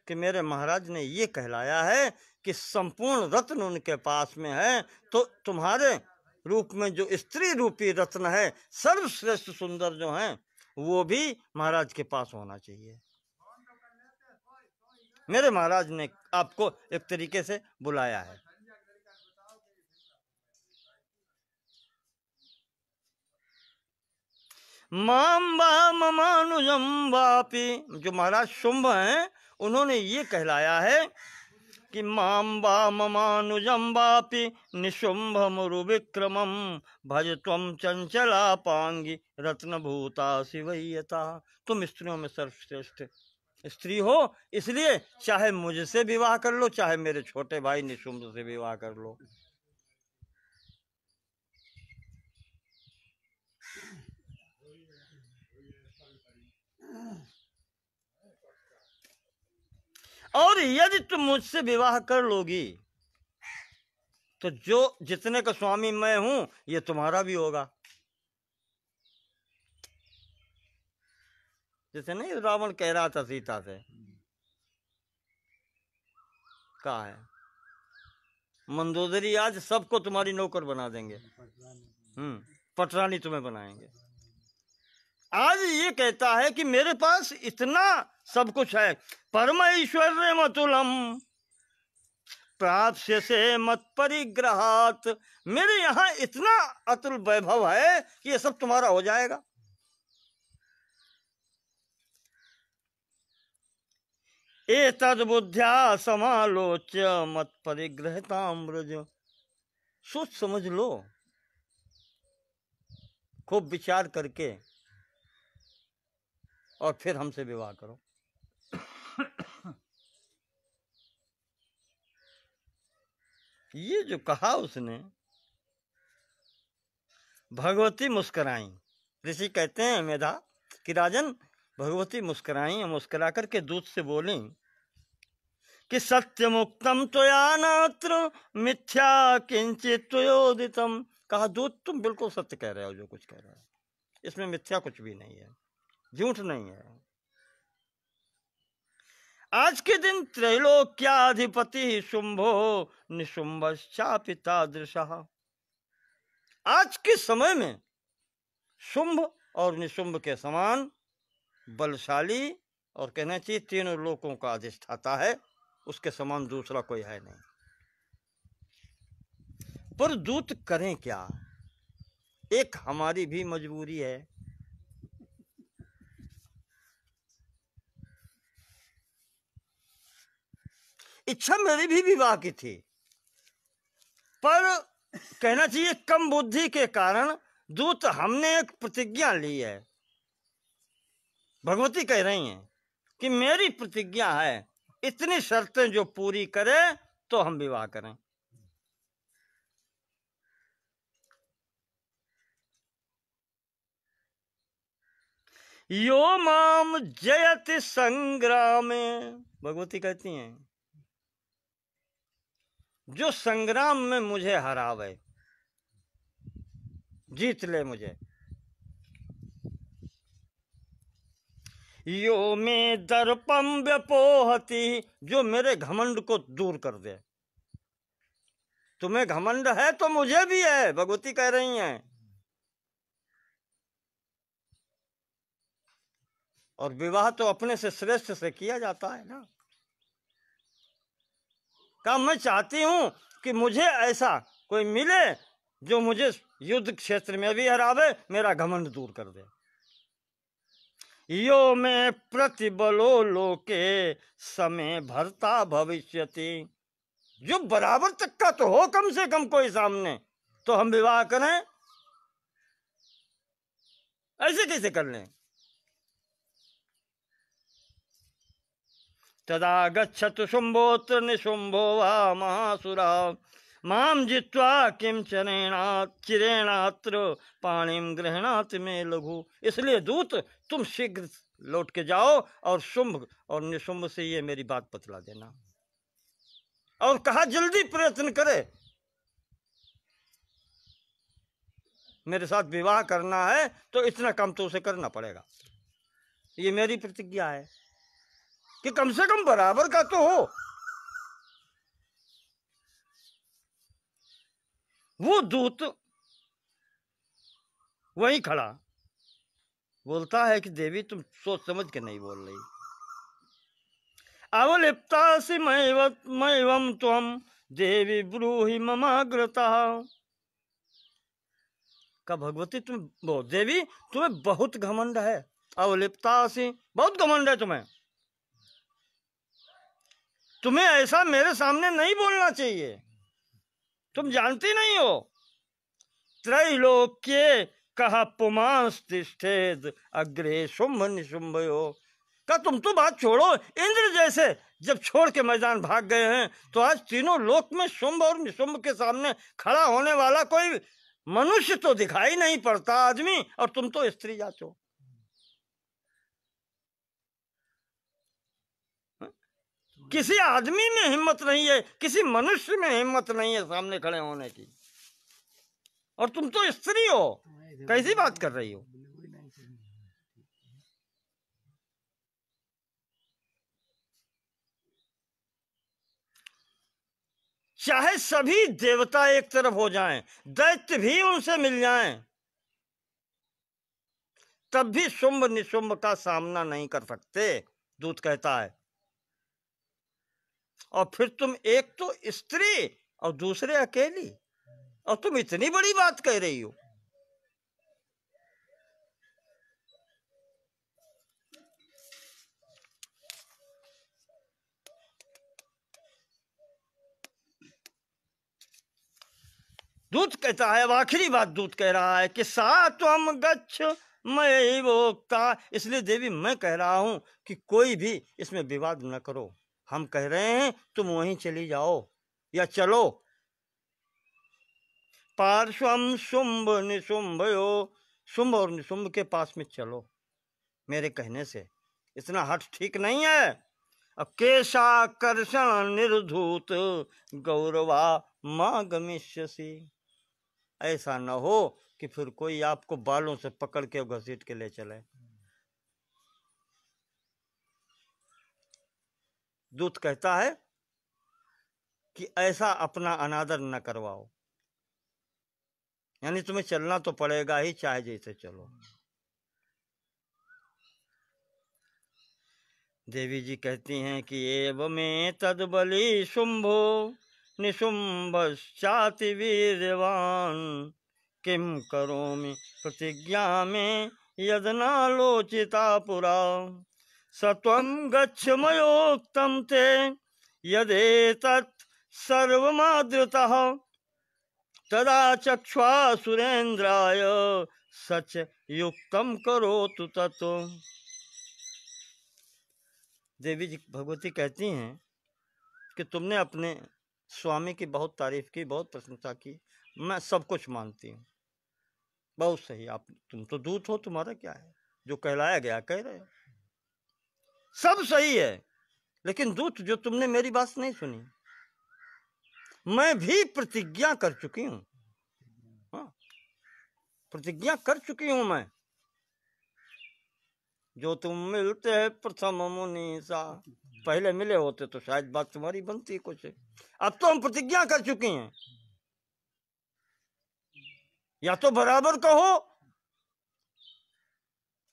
कि मेरे महाराज ने ये कहलाया है कि संपूर्ण रत्न उनके पास में है, तो तुम्हारे रूप में जो स्त्री रूपी रत्न है, सर्वश्रेष्ठ सुंदर जो हैं, वो भी महाराज के पास होना चाहिए। मेरे महाराज ने आपको एक तरीके से बुलाया है। माम वा ममानुजम वापि, जो महाराज शुंभ हैं, उन्होंने ये कहलाया है कि माम वा ममानुजम वापि निशुंभ मुरु विक्रमम भज त्वम चंचला पांगी रत्न भूता शिवयता। तुम स्त्रियों में सर्वश्रेष्ठ स्त्री हो, इसलिए चाहे मुझसे विवाह कर लो, चाहे मेरे छोटे भाई निशुंभ से विवाह कर लो। और यदि तुम मुझसे विवाह कर लोगी तो जो जितने का स्वामी मैं हूं, ये तुम्हारा भी होगा। जैसे नहीं रावण कह रहा था सीता से, कहा है मंदोदरी आज सबको तुम्हारी नौकर बना देंगे, पटरानी तुम्हें बनाएंगे। आज ये कहता है कि मेरे पास इतना सब कुछ है, परमेश्वर्य मतुलम प्राप्य से मत परिग्रहात, मेरे यहाँ इतना अतुल वैभव है कि ये सब तुम्हारा हो जाएगा। एतद् बुद्ध्या समालोच्य मत परिग्रहताम व्रज, सोच समझ लो, खूब विचार करके, और फिर हमसे विवाह करो। ये जो कहा उसने, भगवती मुस्कुराई। ऋषि कहते हैं मेधा कि राजन, भगवती मुस्कुराई, मुस्कुरा करके दूत से बोली कि सत्य मुक्तम त्वया नात्र मिथ्या किंचित त्वयोदितम। कहा दूत तुम बिल्कुल सत्य कह रहे हो, जो कुछ कह रहे हो इसमें मिथ्या कुछ भी नहीं है, झूठ नहीं है। आज के दिन त्रैलोक्याधिपति शुंभो निशुंभश्चापि तादृशः, आज के समय में शुंभ और निशुंभ के समान बलशाली, और कहना चाहिए तीनों लोकों का अधिष्ठाता है, उसके समान दूसरा कोई है नहीं। पर दूत करें क्या, एक हमारी भी मजबूरी है। इच्छा मेरी भी विवाह की थी, पर कहना चाहिए कम बुद्धि के कारण दूत हमने एक प्रतिज्ञा ली है। भगवती कह रही हैं कि मेरी प्रतिज्ञा है, इतनी शर्तें जो पूरी करे तो हम विवाह करें। यो माम जयति संग्रामे, भगवती कहती हैं जो संग्राम में मुझे हरावे, जीत ले मुझे। यो में दर्पम व्यपोहति, जो मेरे घमंड को दूर कर दे। तुम्हें घमंड है तो मुझे भी है, भगवती कह रही हैं। और विवाह तो अपने से श्रेष्ठ से किया जाता है ना। कहा मैं चाहती हूं कि मुझे ऐसा कोई मिले जो मुझे युद्ध क्षेत्र में भी हरावे, मेरा घमंड दूर कर दे। यो में प्रतिबलो लोके समय भरता भविष्यति। जो बराबर तक का तो हो कम से कम कोई सामने, तो हम विवाह करें। ऐसे कैसे कर लें? तदा गच्छतु शुंभोत्र निशुंभो वा महासुरा माम जित्वा किम चिरेणात्र पाणिम गृहणात में लघु। इसलिए दूत तुम शीघ्र लौट के जाओ और शुंभ और निशुंभ से ये मेरी बात बतला देना। और कहा जल्दी प्रयत्न करे, मेरे साथ विवाह करना है तो इतना काम तो उसे करना पड़ेगा। ये मेरी प्रतिज्ञा है कि कम से कम बराबर का तो हो। वो दूत वहीं खड़ा बोलता है कि देवी तुम सोच समझ के नहीं बोल रही। अवलिप्तासि मैवम त्वं देवी ब्रूहि ममाग्रता। का भगवती तुम देवी तुम्हें बहुत घमंड है। अवलिप्तासि बहुत घमंड है तुम्हें। तुम्हें ऐसा मेरे सामने नहीं बोलना चाहिए, तुम जानती नहीं हो। त्रैलोक्ये कहा पुमांस तिष्ठेद अग्रे शुंभ निशुंभयो। का तुम तो बात छोड़ो, इंद्र जैसे जब छोड़ के मैदान भाग गए हैं तो आज तीनों लोक में शुंभ और निशुंभ के सामने खड़ा होने वाला कोई मनुष्य तो दिखाई नहीं पड़ता आदमी, और तुम तो स्त्री जात हो। किसी आदमी में हिम्मत नहीं है, किसी मनुष्य में हिम्मत नहीं है सामने खड़े होने की, और तुम तो स्त्री हो। कैसी बात कर रही हो? चाहे सभी देवता एक तरफ हो जाएं, दैत्य भी उनसे मिल जाएं, तब भी शुंभ निशुंभ का सामना नहीं कर सकते, दूत कहता है। और फिर तुम एक तो स्त्री और दूसरे अकेली, और तुम इतनी बड़ी बात कह रही हो। दूत कहता है, अब आखिरी बात दूत कह रहा है कि सा त्वम गच्छ मैं वोक्ता। इसलिए देवी मैं कह रहा हूं कि कोई भी इसमें विवाद न करो। हम कह रहे हैं तुम वहीं चली जाओ या चलो। पार्श्वम शुंभ निशुंभयो, शुंभ और निशुंभ के पास में चलो मेरे कहने से। इतना हठ ठीक नहीं है। अब केशाकर्षण निर्धूत गौरवा मां गमिष्यसि। ऐसा न हो कि फिर कोई आपको बालों से पकड़ के घसीट के ले चले। दूत कहता है कि ऐसा अपना अनादर न करवाओ, यानी तुम्हें चलना तो पड़ेगा ही, चाहे जैसे चलो। देवी जी कहती हैं कि एवं तद्बली शुंभो निशुंभश्चाति वीर्यवान किम करोमि प्रतिज्ञा में यदनालोचिता पुरा। सत्वं गच्छ मयोक्तं ते यदेतत् सर्वमादृतः तदा चक्ष्वा सुरेंद्राय सच युक्तं करोतु तत्। देवी जी भगवती कहती हैं कि तुमने अपने स्वामी की बहुत तारीफ की, बहुत प्रशंसा की, मैं सब कुछ मानती हूँ, बहुत सही। आप तुम तो दूत हो, तुम्हारा क्या है, जो कहलाया गया कह रहे हो, सब सही है। लेकिन दूत जो तुमने मेरी बात नहीं सुनी, मैं भी प्रतिज्ञा कर चुकी हूँ। हाँ, प्रतिज्ञा कर चुकी हूँ मैं। जो तुम मिलते हैं प्रथम मुनीसा, पहले मिले होते तो शायद बात तुम्हारी बनती कुछ। अब तो हम प्रतिज्ञा कर चुकी हैं, या तो बराबर कहो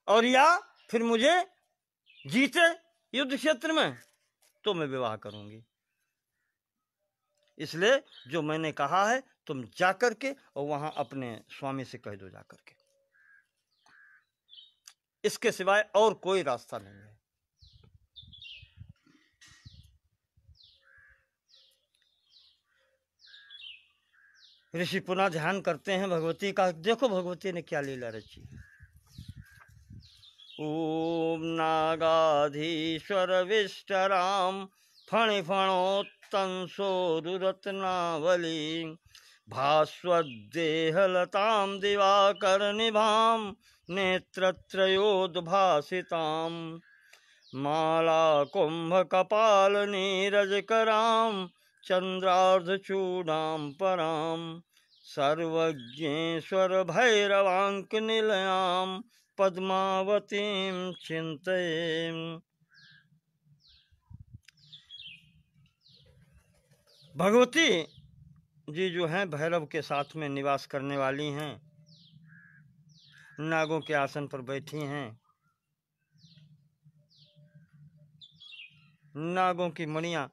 और या फिर मुझे जीते युद्ध क्षेत्र में तो मैं विवाह करूंगी। इसलिए जो मैंने कहा है तुम जा कर के और वहां अपने स्वामी से कह दो जा कर के, इसके सिवाय और कोई रास्ता नहीं है। ऋषि पुनः ध्यान करते हैं भगवती का। देखो भगवती ने क्या लीला रची। ओम नागाधीश्वर विष्टराम फणिफणोत्तंसोरुरत्नावली भास्वद्देहलतां दिवाकरनिभां नेत्रत्रयोद्भासितां माला कुम्भकपालनीरजकरां चन्द्रार्धचूडां परां सर्वज्ञेश्वर भैरवाङ्कनिलयां पद्मावतीं चिन्तये। भगवती जी जो हैं भैरव के साथ में निवास करने वाली हैं, नागों के आसन पर बैठी हैं। नागों की मणियां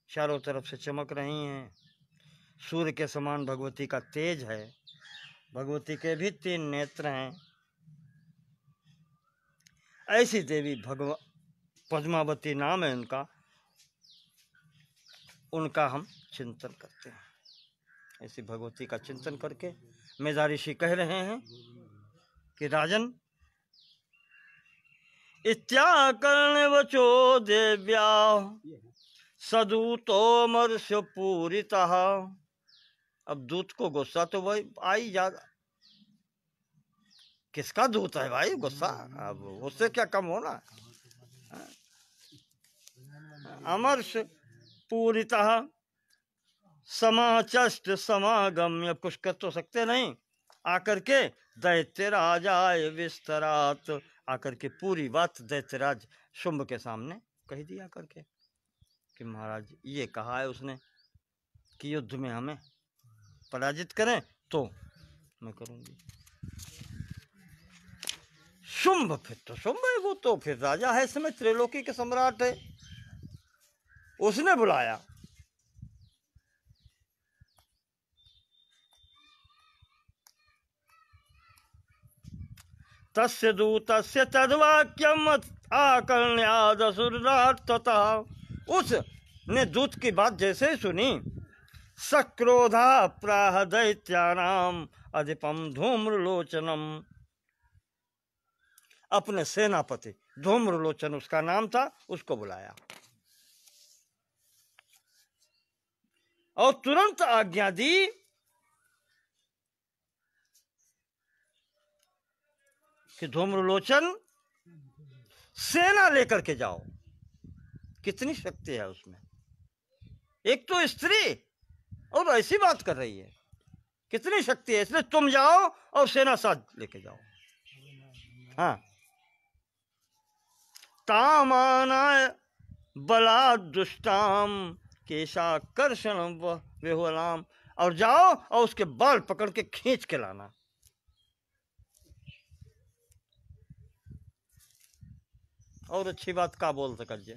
चारों तरफ से चमक रही हैं। सूर्य के समान भगवती का तेज है। भगवती के भी 3 नेत्र हैं। ऐसी देवी पद्मावती नाम है उनका, उनका हम चिंतन करते हैं। ऐसी भगवती का चिंतन करके मेधा ऋषि कह रहे हैं कि राजन, इत्याकर्ण वचो देव्या सदूतो मर्ष्य पूरितः। अब दूत को गुस्सा तो भाई आई जाता, किसका दूत है भाई गुस्सा, अब उससे क्या कम होना। अमर्ष पूरितः समाचष्ट समागम्य, कुछ कर तो सकते नहीं, आकर के दैत्यराजाय विस्तरात, आकर के पूरी बात दैत्यराज शुंभ के सामने कह दिया करके कि महाराज ये कहा है उसने कि युद्ध में हमें पराजित करें तो मैं करूंगी। शुंभ फिर तो शुंभ है, वो तो फिर राजा है, इसमें त्रिलोकी के सम्राट है, उसने बुलाया। तस्य दूतस्य तद्वाक्यम आकर्ण्यादसुरार्ततः, उसने दूत की बात जैसे ही सुनी, सक्रोधा प्राह दैत्यानाम अधिपम धूम्रलोचनम, अपने सेनापति धूम्रलोचन उसका नाम था, उसको बुलाया और तुरंत आज्ञा दी कि धूम्रलोचन सेना लेकर के जाओ। कितनी शक्ति है उसमें, एक तो स्त्री और ऐसी बात कर रही है, कितनी शक्ति है, इसलिए तुम जाओ और सेना साथ लेके जाओ। हाँ, तामानाय बलादुष्टाम केशाकर्षण विहुलाम, और जाओ और उसके बाल पकड़ के खींच के लाना। और अच्छी बात का बोल सके।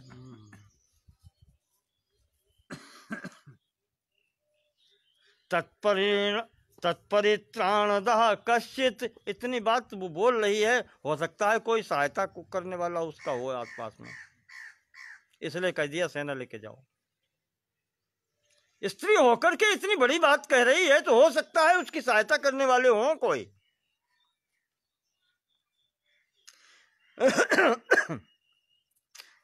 तत्परित्राणदः कश्चित, इतनी बात वो बोल रही है, हो सकता है कोई सहायता करने वाला उसका हो आसपास में, इसलिए कह दिया सेना लेके जाओ। स्त्री होकर के इतनी बड़ी बात कह रही है तो हो सकता है उसकी सहायता करने वाले हों कोई।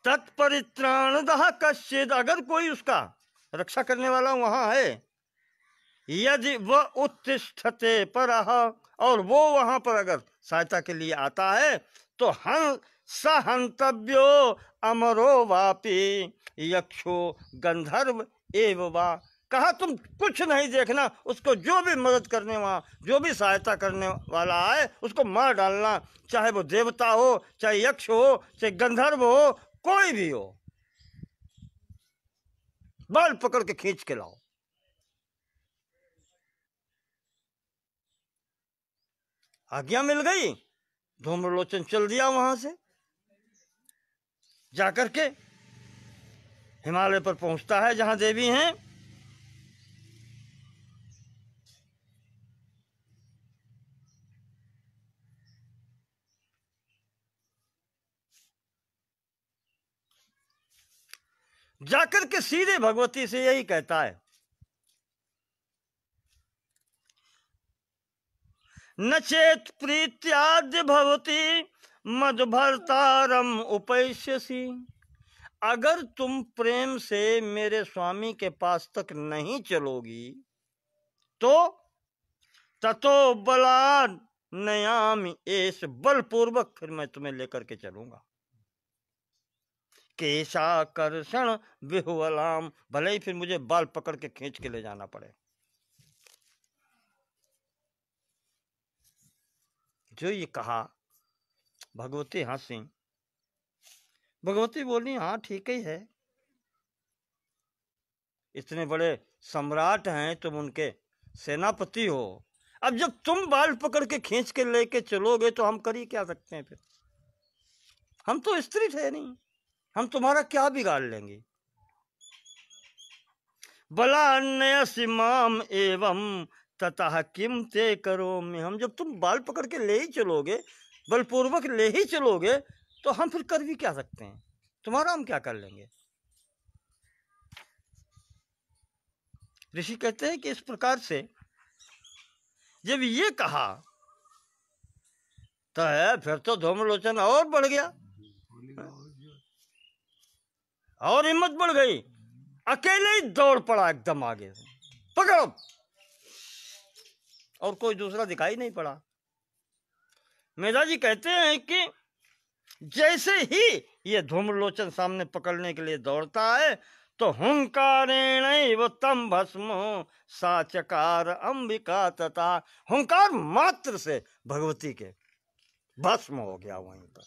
तत्परित्राणदः कश्चित, अगर कोई उसका रक्षा करने वाला वहां है, यदि वह उत्तिष्ठते परः, और वो वहां पर अगर सहायता के लिए आता है तो सहंतव्यो अमरो वापि यक्षो गंधर्व एव वा, कहा तुम कुछ नहीं देखना, उसको जो भी मदद करने वहां जो भी सहायता करने वाला आए उसको मार डालना, चाहे वो देवता हो, चाहे यक्ष हो, चाहे गंधर्व हो, कोई भी हो, बाल पकड़ के खींच के लाओ। आज्ञा मिल गई, धूम्रलोचन चल दिया वहां से, जाकर के हिमालय पर पहुंचता है जहां देवी हैं। जाकर के सीधे भगवती से यही कहता है, न चेत प्रीत्याद्य भवती मद भर्तारम उपैष्यसि। अगर तुम प्रेम से मेरे स्वामी के पास तक नहीं चलोगी तो ततो बलाद नयामि एस, बलपूर्वक फिर मैं तुम्हें लेकर के चलूंगा। केशाकर्षण विहुवलाम, भले ही फिर मुझे बाल पकड़ के खींच के ले जाना पड़े। जो ये कहा भगवती हंसी। भगवती बोली, हाँ ठीक ही है, इतने बड़े सम्राट हैं, तुम उनके सेनापति हो। अब जब तुम बाल पकड़ के खींच के लेके चलोगे तो हम कर ही क्या सकते हैं? फिर हम तो स्त्री थे नहीं, हम तुम्हारा क्या बिगाड़ लेंगे? बलान्यसि माम एवं ततः किम ते करोमि। हम जब तुम बाल पकड़ के ले ही चलोगे, बलपूर्वक ले ही चलोगे, तो हम फिर कर भी क्या सकते हैं? तुम्हारा हम क्या कर लेंगे? ऋषि कहते हैं कि इस प्रकार से जब ये कहा तो है, फिर तो धूम्रलोचन और बढ़ गया और हिम्मत बढ़ गई, अकेले ही दौड़ पड़ा एकदम आगे, पकड़ो, और कोई दूसरा दिखाई नहीं पड़ा। मेधा जी कहते हैं कि जैसे ही ये धूम्रलोचन सामने पकड़ने के लिए दौड़ता है तो हुंकारेण तम भस्म साचकार अंबिका, तथा हुंकार मात्र से भगवती के भस्म हो गया वहीं पर।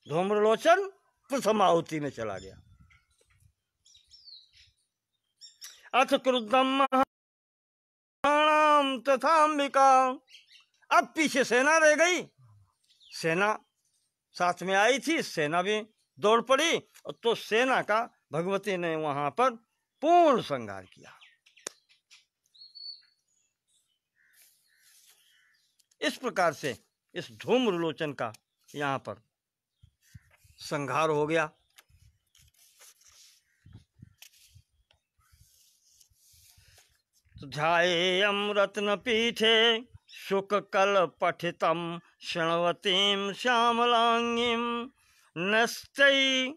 धूम्रलोचन प्रथम आहुति में चला गया। अथ क्रुद्धम तथा अंबिका, अब पीछे सेना रह गई। सेना साथ में आई थी, सेना भी दौड़ पड़ी, तो सेना का भगवती ने वहां पर पूर्ण संहार किया। इस प्रकार से इस धूम्रलोचन का यहाँ पर संहार हो गया। तो ध्यायेयं रत्न पीठे शुक कल पठितम शृण्वतीं श्यामलांगीं नस्तै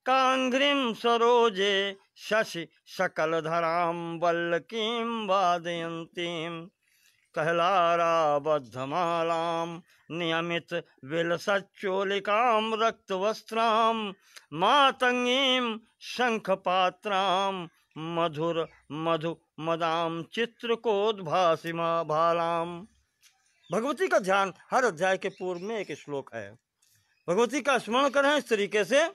कांघ्रिं सरोजे शशि सकलधरां वल्लकीं वादयन्तीं कहलाराबद्धमालां नियमित विलसच्चोलिकां रक्तवस्त्रां मातंगीं शंखपात्रां मधुर मधु मदाम चित्रकोद्भासिमा भालाम। भगवती का ध्यान हर अध्याय के पूर्व में एक श्लोक है। भगवती का स्मरण करें इस तरीके से।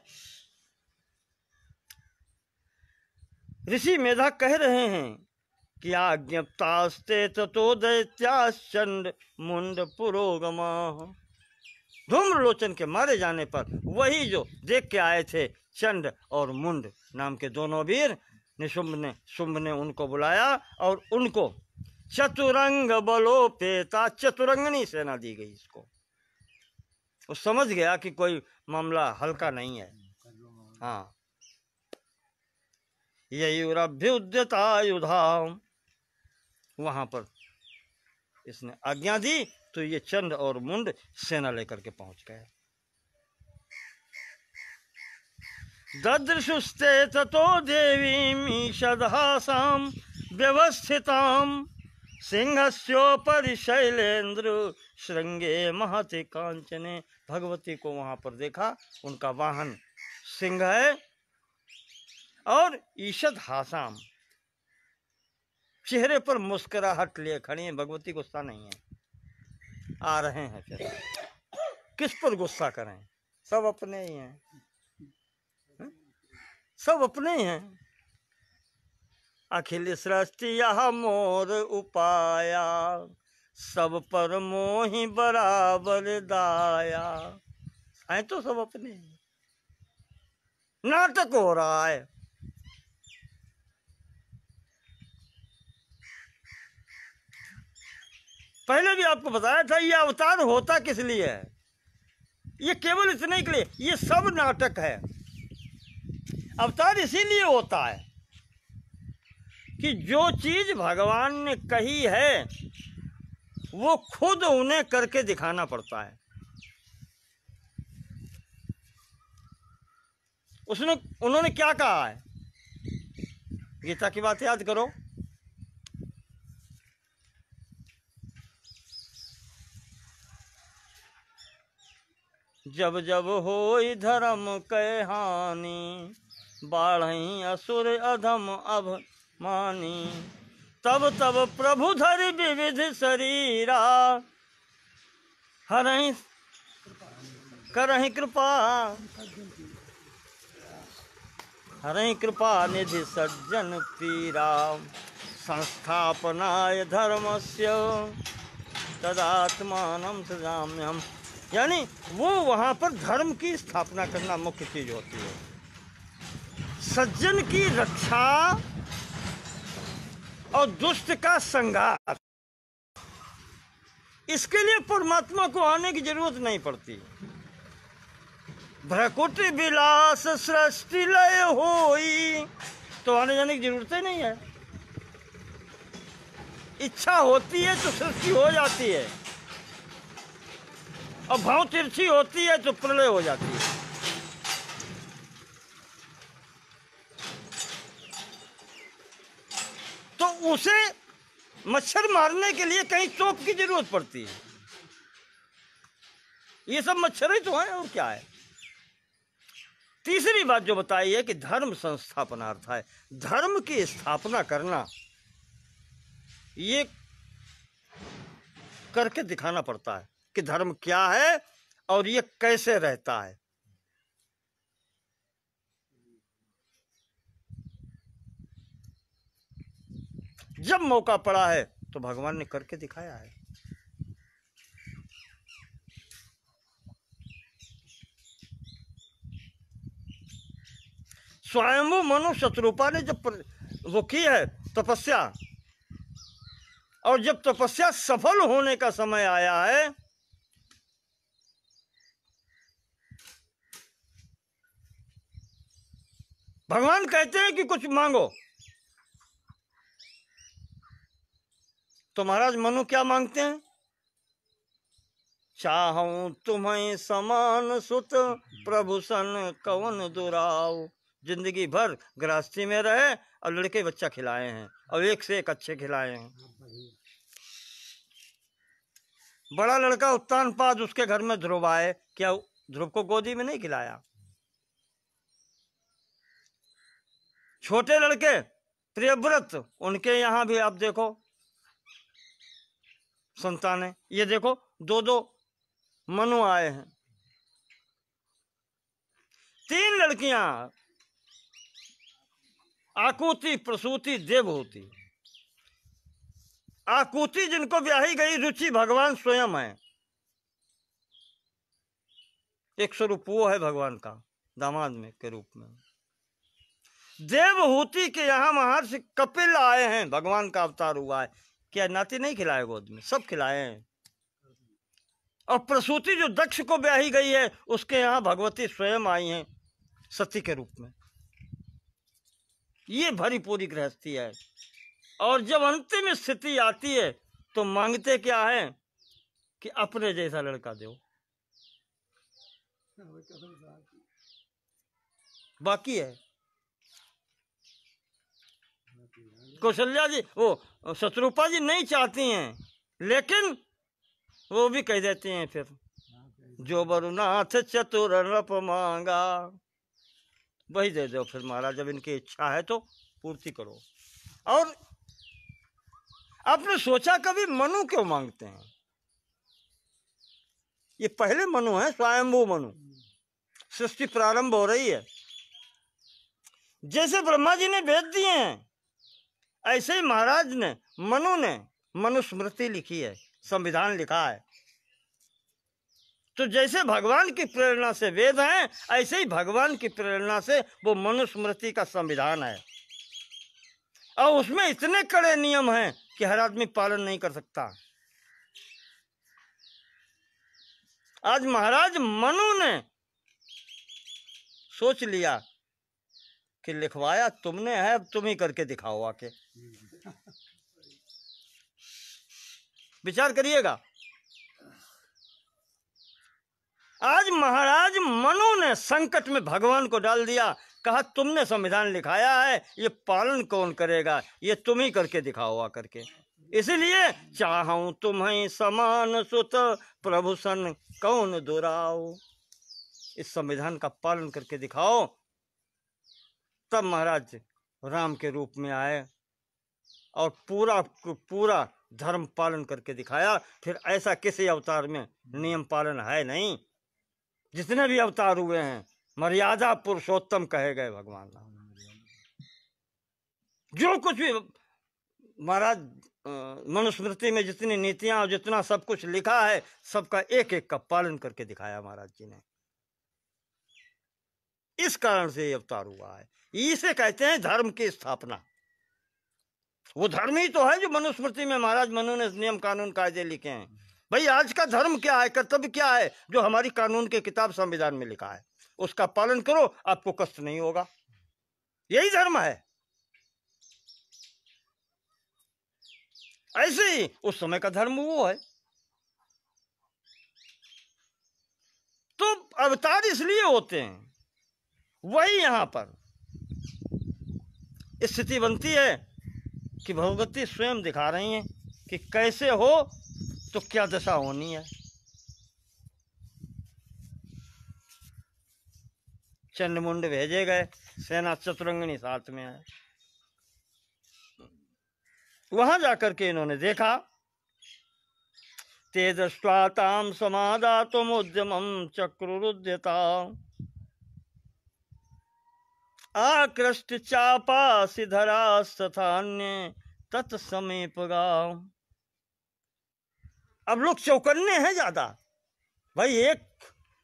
ऋषि मेधा कह रहे हैं कि आज्ञप्तास्ते ततो दैत्याश्चंड मुंड पुरोगमा। धूम्रलोचन के मारे जाने पर वही जो देख के आए थे चंड और मुंड नाम के दोनों वीर, शुंभ ने उनको बुलाया और उनको चतुरंग बलोपेता, चतुरंगनी सेना दी गई। इसको वो समझ गया कि कोई मामला हल्का नहीं है। हाँ, ययुरभ्युद्यतायुधा, वहां पर इसने आज्ञा दी तो ये चंड और मुंड सेना लेकर के पहुंच गए। ददृशुस्ते ततो देवीमीषदहासां व्यवस्थितां सिंहस्योपरि शैलेन्द्र श्रृंगे महति कांचने। भगवती को वहां पर देखा, उनका वाहन सिंह है और ईषद हासाम, चेहरे पर मुस्कुराहट लिए खड़ी है। भगवती गुस्सा नहीं है, आ रहे हैं फिर किस पर गुस्सा करें, सब अपने ही हैं, सब अपने ही हैं। अखिल सृष्टि यह मोर उपाया, सब पर मोहि बराबर दाया। हैं तो सब अपने ही, नाटक हो रहा है। पहले भी आपको बताया था ये अवतार होता किस लिए है। ये केवल इतने के लिए, ये सब नाटक है। अवतार इसीलिए होता है कि जो चीज भगवान ने कही है वो खुद उन्हें करके दिखाना पड़ता है। उन्होंने क्या कहा है? गीता की बात याद करो। जब जब होई धर्म कै हानि, बाढ़ई असुर अधम अभिमानी, तब तब प्रभु धरि विविध शरीरा, हरहि करहि कृपा, हरहि कृपा निधि सज्जन पीरा, संस्थापनाय धर्मस्य तदात्मानं सृजाम्यहम्। यानी वो वहाँ पर धर्म की स्थापना करना मुख्य चीज होती है, सज्जन की रक्षा और दुष्ट का संहार। इसके लिए परमात्मा को आने की जरूरत नहीं पड़ती। भ्रकुट विलास सृष्टि लय होई, तो आने जाने की जरूरत ही नहीं है। इच्छा होती है तो सृष्टि हो जाती है, और भाव तिरछी होती है तो प्रलय हो जाती है। तो उसे मच्छर मारने के लिए कहीं तोप की जरूरत पड़ती है। ये सब मच्छर ही तो है, और क्या है। तीसरी बात जो बताई है कि धर्म संस्थापनार्थ है, धर्म की स्थापना करना, ये करके दिखाना पड़ता है कि धर्म क्या है और ये कैसे रहता है। जब मौका पड़ा है तो भगवान ने करके दिखाया है। स्वयंभू मनु शत्रुपा ने जब वो की है तपस्या, और जब तपस्या सफल होने का समय आया है भगवान कहते हैं कि कुछ मांगो, तो महाराज मनु क्या मांगते हैं? चाहूं तुम्हें समान सुत प्रभु सन कवन दुराव। जिंदगी भर गृहस्थी में रहे और लड़के बच्चा खिलाए हैं, और एक से एक अच्छे खिलाए हैं। बड़ा लड़का उत्तानपाद उसके घर में ध्रुव आए, क्या ध्रुव को गोदी में नहीं खिलाया? छोटे लड़के प्रियव्रत, उनके यहाँ भी आप देखो संतानें। ये देखो दो दो मनु आए हैं। 3 लड़कियां, आकुति, प्रसूति, देवहूति। आकुति जिनको ब्याही गई रुचि भगवान स्वयं है, एक स्वरूप वो है भगवान का दामाद में के रूप में। देवहूति के यहाँ महर्षि कपिल आए हैं, भगवान का अवतार हुआ है। क्या नाती नहीं खिलाए गोद में? सब खिलाए हैं। और प्रसूति जो दक्ष को ब्याही गई है, उसके यहाँ भगवती स्वयं आई हैं सती के रूप में। ये भरी पूरी गृहस्थी है। और जब अंतिम स्थिति आती है तो मांगते क्या है कि अपने जैसा लड़का दो। बाकी है कौशल्या जी, वो शत्रुपा जी नहीं चाहती हैं, लेकिन वो भी कह देती हैं फिर, जो बरुनाथ चतुर नृप मांगा वही दे दो। फिर महाराज जब इनकी इच्छा है तो पूर्ति करो। और आपने सोचा कभी मनु क्यों मांगते हैं? ये पहले मनु है, स्वयंभू मनु। सृष्टि प्रारंभ हो रही है। जैसे ब्रह्मा जी ने वेद दिए हैं, ऐसे ही महाराज ने मनु ने मनुस्मृति लिखी है, संविधान लिखा है। तो जैसे भगवान की प्रेरणा से वेद हैं, ऐसे ही भगवान की प्रेरणा से वो मनुस्मृति का संविधान है। और उसमें इतने कड़े नियम हैं कि हर आदमी पालन नहीं कर सकता। आज महाराज मनु ने सोच लिया कि लिखवाया तुमने है, अब तुम ही करके दिखाओ आके। विचार करिएगा। आज महाराज मनु ने संकट में भगवान को डाल दिया, कहा तुमने संविधान लिखाया है, ये पालन कौन करेगा, ये तुम ही करके दिखाओ आकर के। इसलिए चाहूं तुम्हें समान सुत, प्रभु सन कौन दुराओ। इस संविधान का पालन करके दिखाओ। तब महाराज राम के रूप में आए और पूरा पूरा धर्म पालन करके दिखाया। फिर ऐसा किसी अवतार में नियम पालन है नहीं। जितने भी अवतार हुए हैं मर्यादा पुरुषोत्तम कहे गए भगवान राम। जो कुछ भी महाराज मनुस्मृति में जितनी नीतियां और जितना सब कुछ लिखा है, सबका एक एक का पालन करके दिखाया महाराज जी ने। इस कारण से ये अवतार हुआ है। इसे कहते हैं धर्म की स्थापना। वो धर्म ही तो है जो मनुस्मृति में महाराज मनु ने नियम कानून कायदे लिखे हैं। भाई आज का धर्म क्या है, कर्तव्य क्या है, जो हमारी कानून की किताब संविधान में लिखा है उसका पालन करो, आपको कष्ट नहीं होगा। यही धर्म है। ऐसे ही उस समय का धर्म वो है। तो अवतार इसलिए होते हैं। वही यहां पर स्थिति बनती है कि भगवती स्वयं दिखा रही हैं कि कैसे हो तो क्या दशा होनी है। चंडमुंड भेजे गए, सेना चतुरंगिनी साथ में है। वहां जाकर के इन्होंने देखा, ते दृष्ट्वा तां समादातुमुद्यमं चक्रुरुद्यता आकृष्ट चापासिधरास्तथान्ये तत्समीपगाम। अब लोग चौकन्ने हैं ज्यादा। भाई एक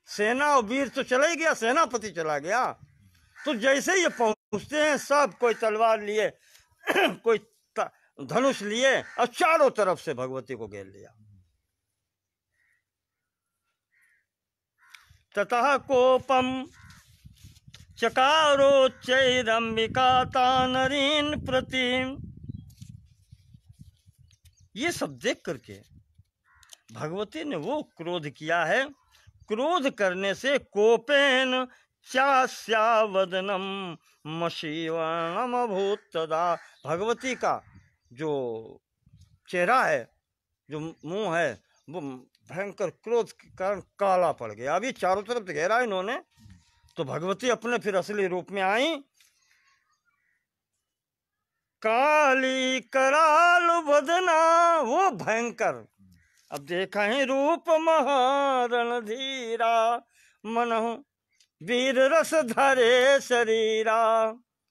सेना और वीर तो चला ही गया, सेनापति चला गया। तो जैसे ये पहुंचते हैं सब कोई तलवार लिए कोई धनुष लिए और चारों तरफ से भगवती को घेर लिया। ततः कोपम चकारोच्चैरंबिका तानरीन प्रतिम। ये सब देख करके भगवती ने वो क्रोध किया है। क्रोध करने से कोपेन चास्यावदनम मशीवर्णम अभूत्तदा। भगवती का जो चेहरा है, जो मुंह है, वो भयंकर क्रोध के कारण काला पड़ गया। अभी चारों तरफ घेरा इन्होंने, तो भगवती अपने फिर असली रूप में आई। काली कराल बदना, वो भयंकर। अब देखा है रूप महारण धीरा, मनहु वीर रस धरे शरीरा।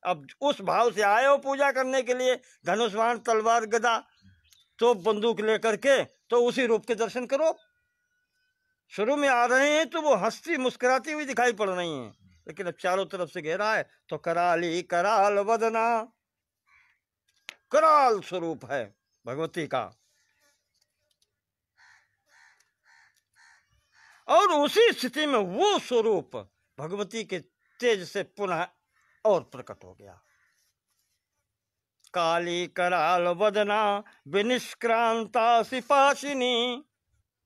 अब उस भाव से आए हो पूजा करने के लिए, धनुष बाण तलवार गदा तो बंदूक लेकर के, तो उसी रूप के दर्शन करो। शुरू में आ रहे हैं तो वो हंसती मुस्कुराती हुई दिखाई पड़ रही हैं, लेकिन अब चारों तरफ से घेरा है तो कराली कराल वदना, कराल स्वरूप है भगवती का। और उसी स्थिति में वो स्वरूप भगवती के तेज से पुनः और प्रकट हो गया। काली कराल वदना विनिष्क्रांता सिपाशिनी।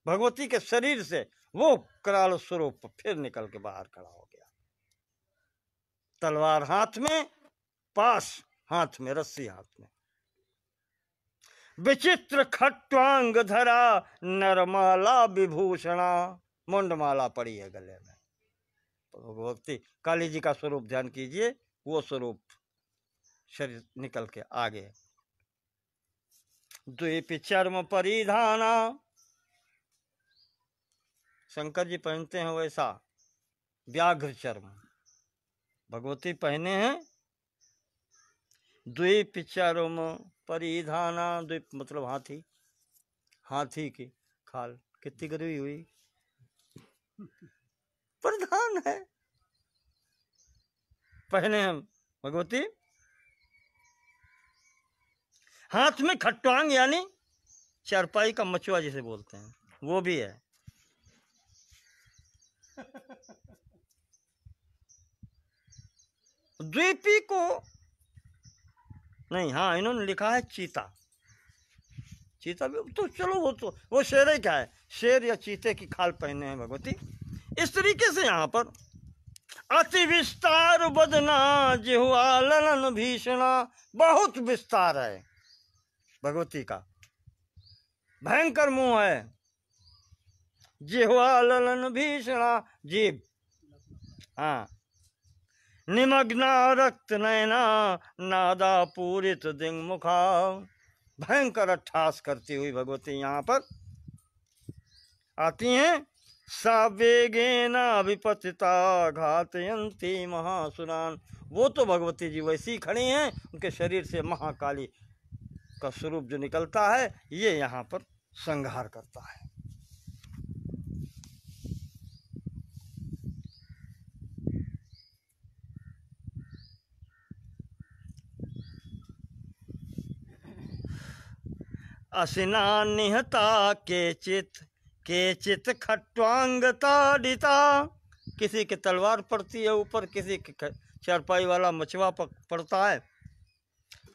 भगवती के शरीर से वो कराल स्वरूप फिर निकल के बाहर खड़ा हो गया। तलवार हाथ में, पास हाथ में, रस्सी हाथ में। विचित्र खट्वांग धरा नरमाला विभूषणा। मुंडमाला पड़ी है गले में। भगवती काली जी का स्वरूप ध्यान कीजिए, वो स्वरूप शरीर निकल के आगे। द्वीप चर्म परिधाना, शंकर जी पहनते हैं वैसा व्याघ्र चर्म, भगवती पहने हैं द्वीप चर्म परिधाना। द्वीप मतलब हाथी, हाथी की खाल कितनी गरी हुई प्रधान है, पहने हम भगवती। हाथ में खट्वांग यानी चारपाई का मचुआ जिसे बोलते हैं, वो भी है। द्वीपी को नहीं, हाँ इन्होंने लिखा है चीता। चीता भी तो चलो वो शेर ही क्या है, शेर या चीते की खाल पहने हैं भगवती। इस तरीके से यहाँ पर अति विस्तार बदना जिह्वा ललन भीषणा, बहुत विस्तार है भगवती का, भयंकर मुंह है। जिह्वा ललन भीषणा, जीभ, हाँ। निमग्ना रक्त नयना नादा पूरित दिंग मुखा, भयंकर अट्ठास करती हुई भगवती यहाँ पर आती हैं। सा वेगेना विपतिता घातयंती महासुरान, वो तो भगवती जी वैसी खड़ी हैं, उनके शरीर से महाकाली का स्वरूप जो निकलता है, ये यहाँ पर संहार करता है। असिना निहता केचित खट्वांगता डिता, किसी की तलवार पड़ती है ऊपर, किसी की चारपाई वाला मछुआ पड़ता है।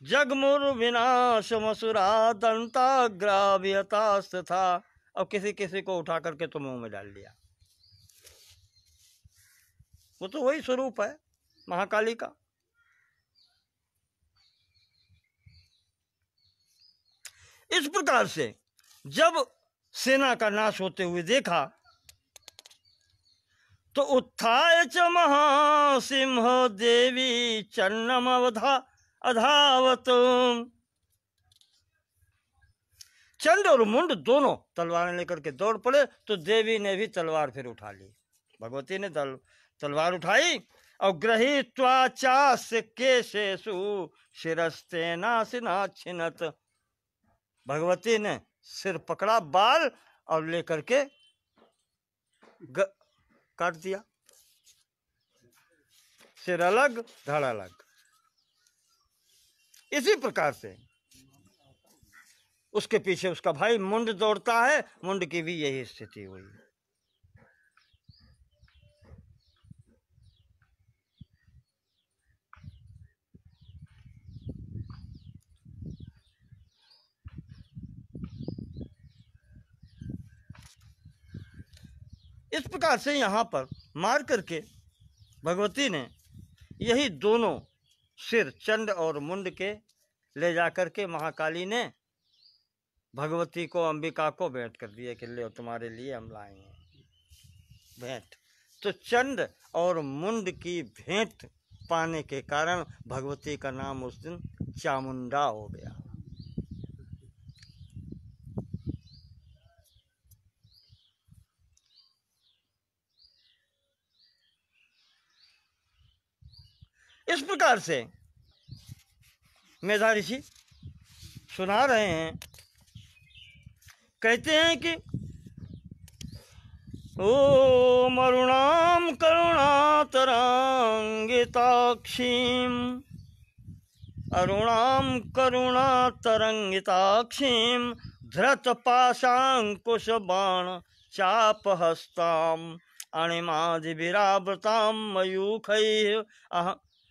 जगमुर विनाश मसुरा दंताग्राभ्यतास्त था, और किसी किसी को उठा करके तो मुंह में डाल दिया। वो तो वही स्वरूप है महाकाली का। इस प्रकार से जब सेना का नाश होते हुए देखा तो उत्थाय च महासिंह देवी चन्नम अधावत, चंड और मुंड दोनों तलवारें लेकर के दौड़ पड़े, तो देवी ने भी तलवार फिर उठा ली। भगवती ने तलवार उठाई और गृहीत्वा चास्य केशेषु शिरस्तेनासिना छिनत, भगवती ने सिर पकड़ा, बाल और लेकर के काट दिया, सिर अलग धड़ अलग। इसी प्रकार से उसके पीछे उसका भाई मुंड दौड़ता है, मुंड की भी यही स्थिति हुई। इस प्रकार से यहाँ पर मार करके भगवती ने यही दोनों सिर चंड और मुंड के ले जाकर के महाकाली ने भगवती को, अंबिका को भेंट कर दिया कि ले तुम्हारे लिए हम लाए हैं भेंट। तो चंड और मुंड की भेंट पाने के कारण भगवती का नाम उस दिन चामुंडा हो गया। इस प्रकार से मेधा ऋषि सुना रहे हैं, कहते हैं कि ओम अरुणाम करुणातरंगिताक्षीम, अरुणाम करुणातरंगिताक्षीम धृत पाशांकुश बाण चापहस्ताम अणिमादिभिरावृताम मयूखैः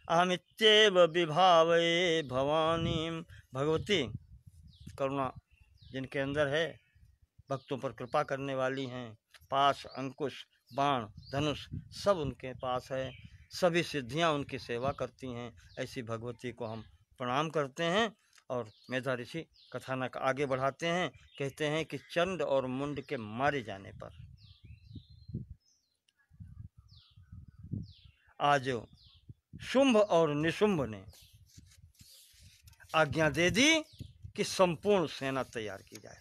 अहमित्येव विभावये भवानी। भगवती करुणा जिनके अंदर है, भक्तों पर कृपा करने वाली हैं। पाश, अंकुश, बाण, धनुष सब उनके पास है, सभी सिद्धियां उनकी सेवा करती हैं। ऐसी भगवती को हम प्रणाम करते हैं। और मेधा ऋषि कथानक आगे बढ़ाते हैं, कहते हैं कि चंड और मुंड के मारे जाने पर आज शुंभ और निशुंभ ने आज्ञा दे दी कि संपूर्ण सेना तैयार की जाए।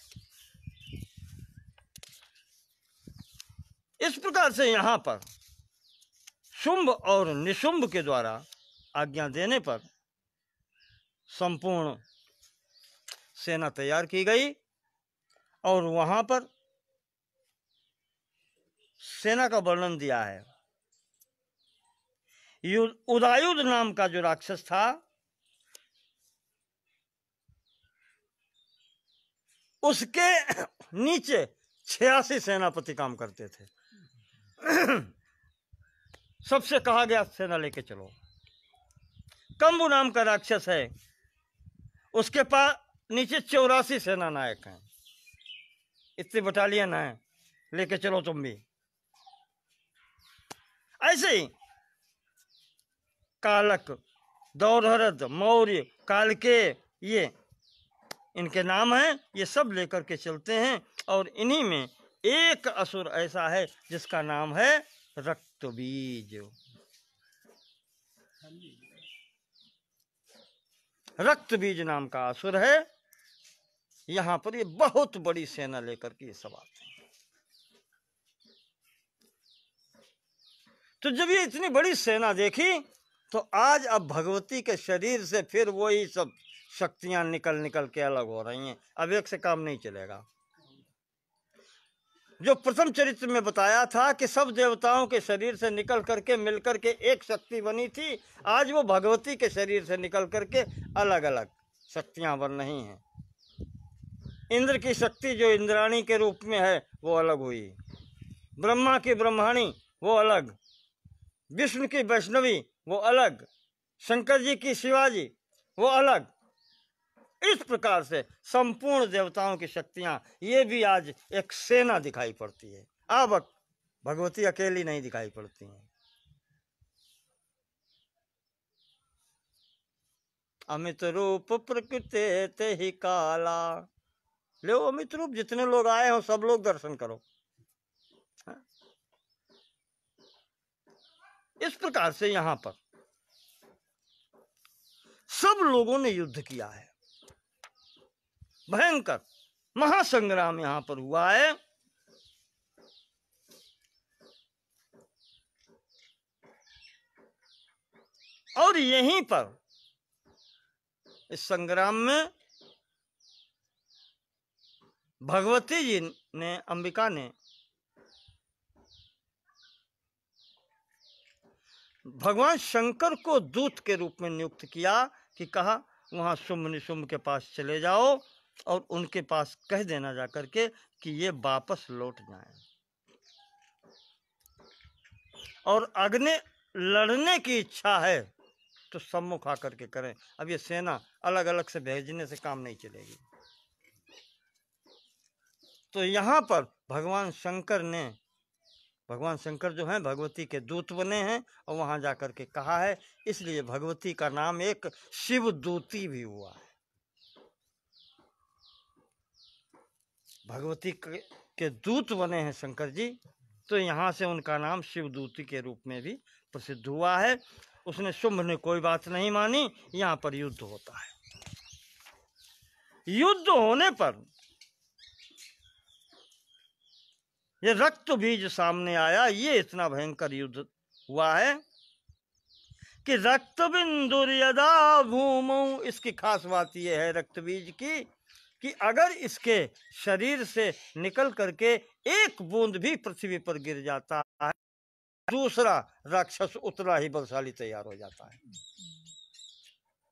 इस प्रकार से यहाँ पर शुंभ और निशुंभ के द्वारा आज्ञा देने पर संपूर्ण सेना तैयार की गई। और वहाँ पर सेना का वर्णन दिया है। उदायुध नाम का जो राक्षस था, उसके नीचे 86 सेनापति काम करते थे। सबसे कहा गया सेना लेके चलो। कंबु नाम का राक्षस है, उसके पास नीचे 84 सेना नायक हैं, इतनी बटालियन है, लेके चलो तुम भी। ऐसे ही कालक, दौरहरद, मौर्य, कालके, ये इनके नाम हैं, ये सब लेकर के चलते हैं। और इन्हीं में एक असुर ऐसा है जिसका नाम है रक्तबीज। रक्तबीज नाम का असुर है। यहां पर ये बहुत बड़ी सेना लेकर के सब आते हैं। तो जब ये इतनी बड़ी सेना देखी तो आज अब भगवती के शरीर से फिर वही सब शक्तियां निकल निकल के अलग हो रही हैं। अब एक से काम नहीं चलेगा। जो प्रथम चरित्र में बताया था कि सब देवताओं के शरीर से निकल करके मिलकर के एक शक्ति बनी थी, आज वो भगवती के शरीर से निकल करके अलग अलग शक्तियां बन रही हैं। इंद्र की शक्ति जो इंद्राणी के रूप में है वो अलग हुई, ब्रह्मा की ब्रह्माणी वो अलग, विष्णु की वैष्णवी वो अलग, शंकर जी की शिवाजी वो अलग। इस प्रकार से संपूर्ण देवताओं की शक्तियां ये भी आज एक सेना दिखाई पड़ती है। अब भगवती अकेली नहीं दिखाई पड़ती हैं। अमित रूप प्रकृति ते ही काला। ले अमित रूप, जितने लोग आए हो सब लोग दर्शन करो। इस प्रकार से यहां पर सब लोगों ने युद्ध किया है। भयंकर महासंग्राम यहां पर हुआ है। और यहीं पर इस संग्राम में भगवती जी ने, अंबिका ने भगवान शंकर को दूत के रूप में नियुक्त किया कि कहा वहां शुंभ निशुंभ के पास चले जाओ और उनके पास कह देना जाकर के कि ये वापस लौट जाएं, और अग्नि लड़ने की इच्छा है तो सम्मुख आकर के करें। अब ये सेना अलग अलग से भेजने से काम नहीं चलेगी। तो यहाँ पर भगवान शंकर जो हैं भगवती के दूत बने हैं और वहाँ जाकर के कहा है, इसलिए भगवती का नाम एक शिव दूती भी हुआ है। भगवती के दूत बने हैं शंकर जी, तो यहाँ से उनका नाम शिव दूती के रूप में भी प्रसिद्ध हुआ है। उसने शुंभ ने कोई बात नहीं मानी। यहाँ पर युद्ध होता है। युद्ध होने पर ये रक्त बीज सामने आया। ये इतना भयंकर युद्ध हुआ है कि रक्त बिंदु यदा भूमौ, इसकी खास बात यह है रक्त बीज की कि अगर इसके शरीर से निकल करके एक बूंद भी पृथ्वी पर गिर जाता है, दूसरा राक्षस उतना ही बलशाली तैयार हो जाता है।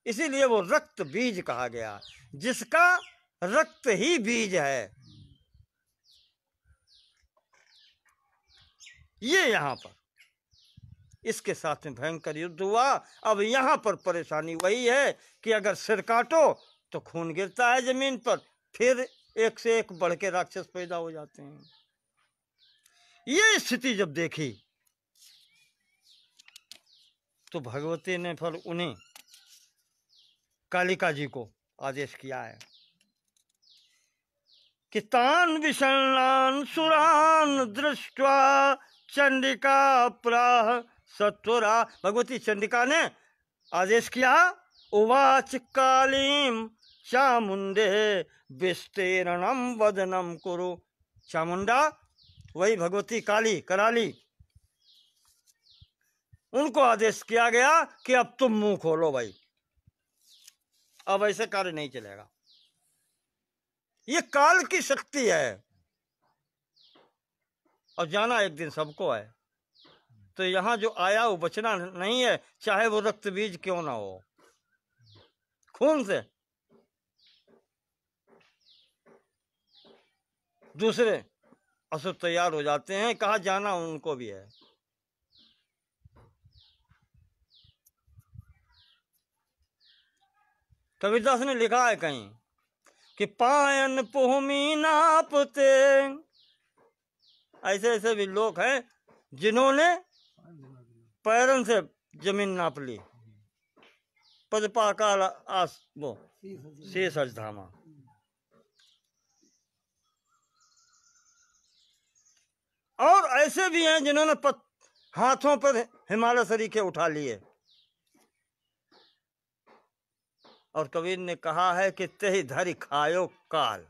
इसीलिए वो रक्त बीज कहा गया, जिसका रक्त ही बीज है। ये यहाँ पर इसके साथ में भयंकर युद्ध हुआ। अब यहाँ पर परेशानी वही है कि अगर सिर काटो तो खून गिरता है जमीन पर, फिर एक से एक बढ़ के राक्षस पैदा हो जाते हैं। ये स्थिति जब देखी तो भगवती ने फिर उन्हें कालिका जी को आदेश किया है कि तान विषण्णान सुरान दृष्ट्वा चंडिका प्राह सत्वरा। भगवती चंडिका ने आदेश किया, उवाच कालीम चामुंडे विस्तीर्णम वदनम कुरु। चामुंडा वही भगवती काली कराली, उनको आदेश किया गया कि अब तुम मुंह खोलो भाई, अब ऐसे कार्य नहीं चलेगा। ये काल की शक्ति है और जाना एक दिन सबको है। तो यहाँ जो आया वो बचना नहीं है, चाहे वो रक्त बीज क्यों ना हो। खून से दूसरे असुर तैयार हो जाते हैं। कहा जाना उनको भी है। कबीरदास ने लिखा है कहीं कि पायन पुहमी नापते, ऐसे ऐसे भी लोग हैं जिन्होंने पैरन से जमीन नाप ली। पद पाकाल आस वो शेष धामा। और ऐसे भी हैं जिन्होंने हाथों पर हिमालय सरीखे उठा लिए। और कबीर ने कहा है कि तेहि धरि खायो काल,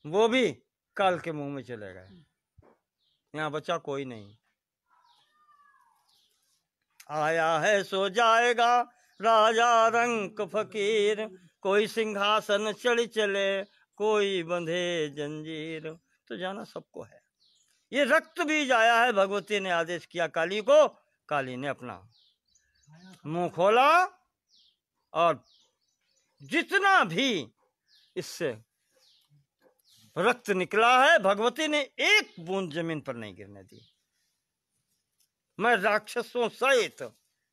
वो भी काल के मुंह में चले गए। यहाँ बचा कोई नहीं। आया है सो जाएगा राजा रंक फकीर, कोई सिंहासन चढ़ चले कोई बंधे जंजीर। तो जाना सबको है। ये रक्त बीज आया है, भगवती ने आदेश किया काली को। काली ने अपना मुंह खोला और जितना भी इससे रक्त निकला है, भगवती ने एक बूंद जमीन पर नहीं गिरने दी। मैं राक्षसों सहित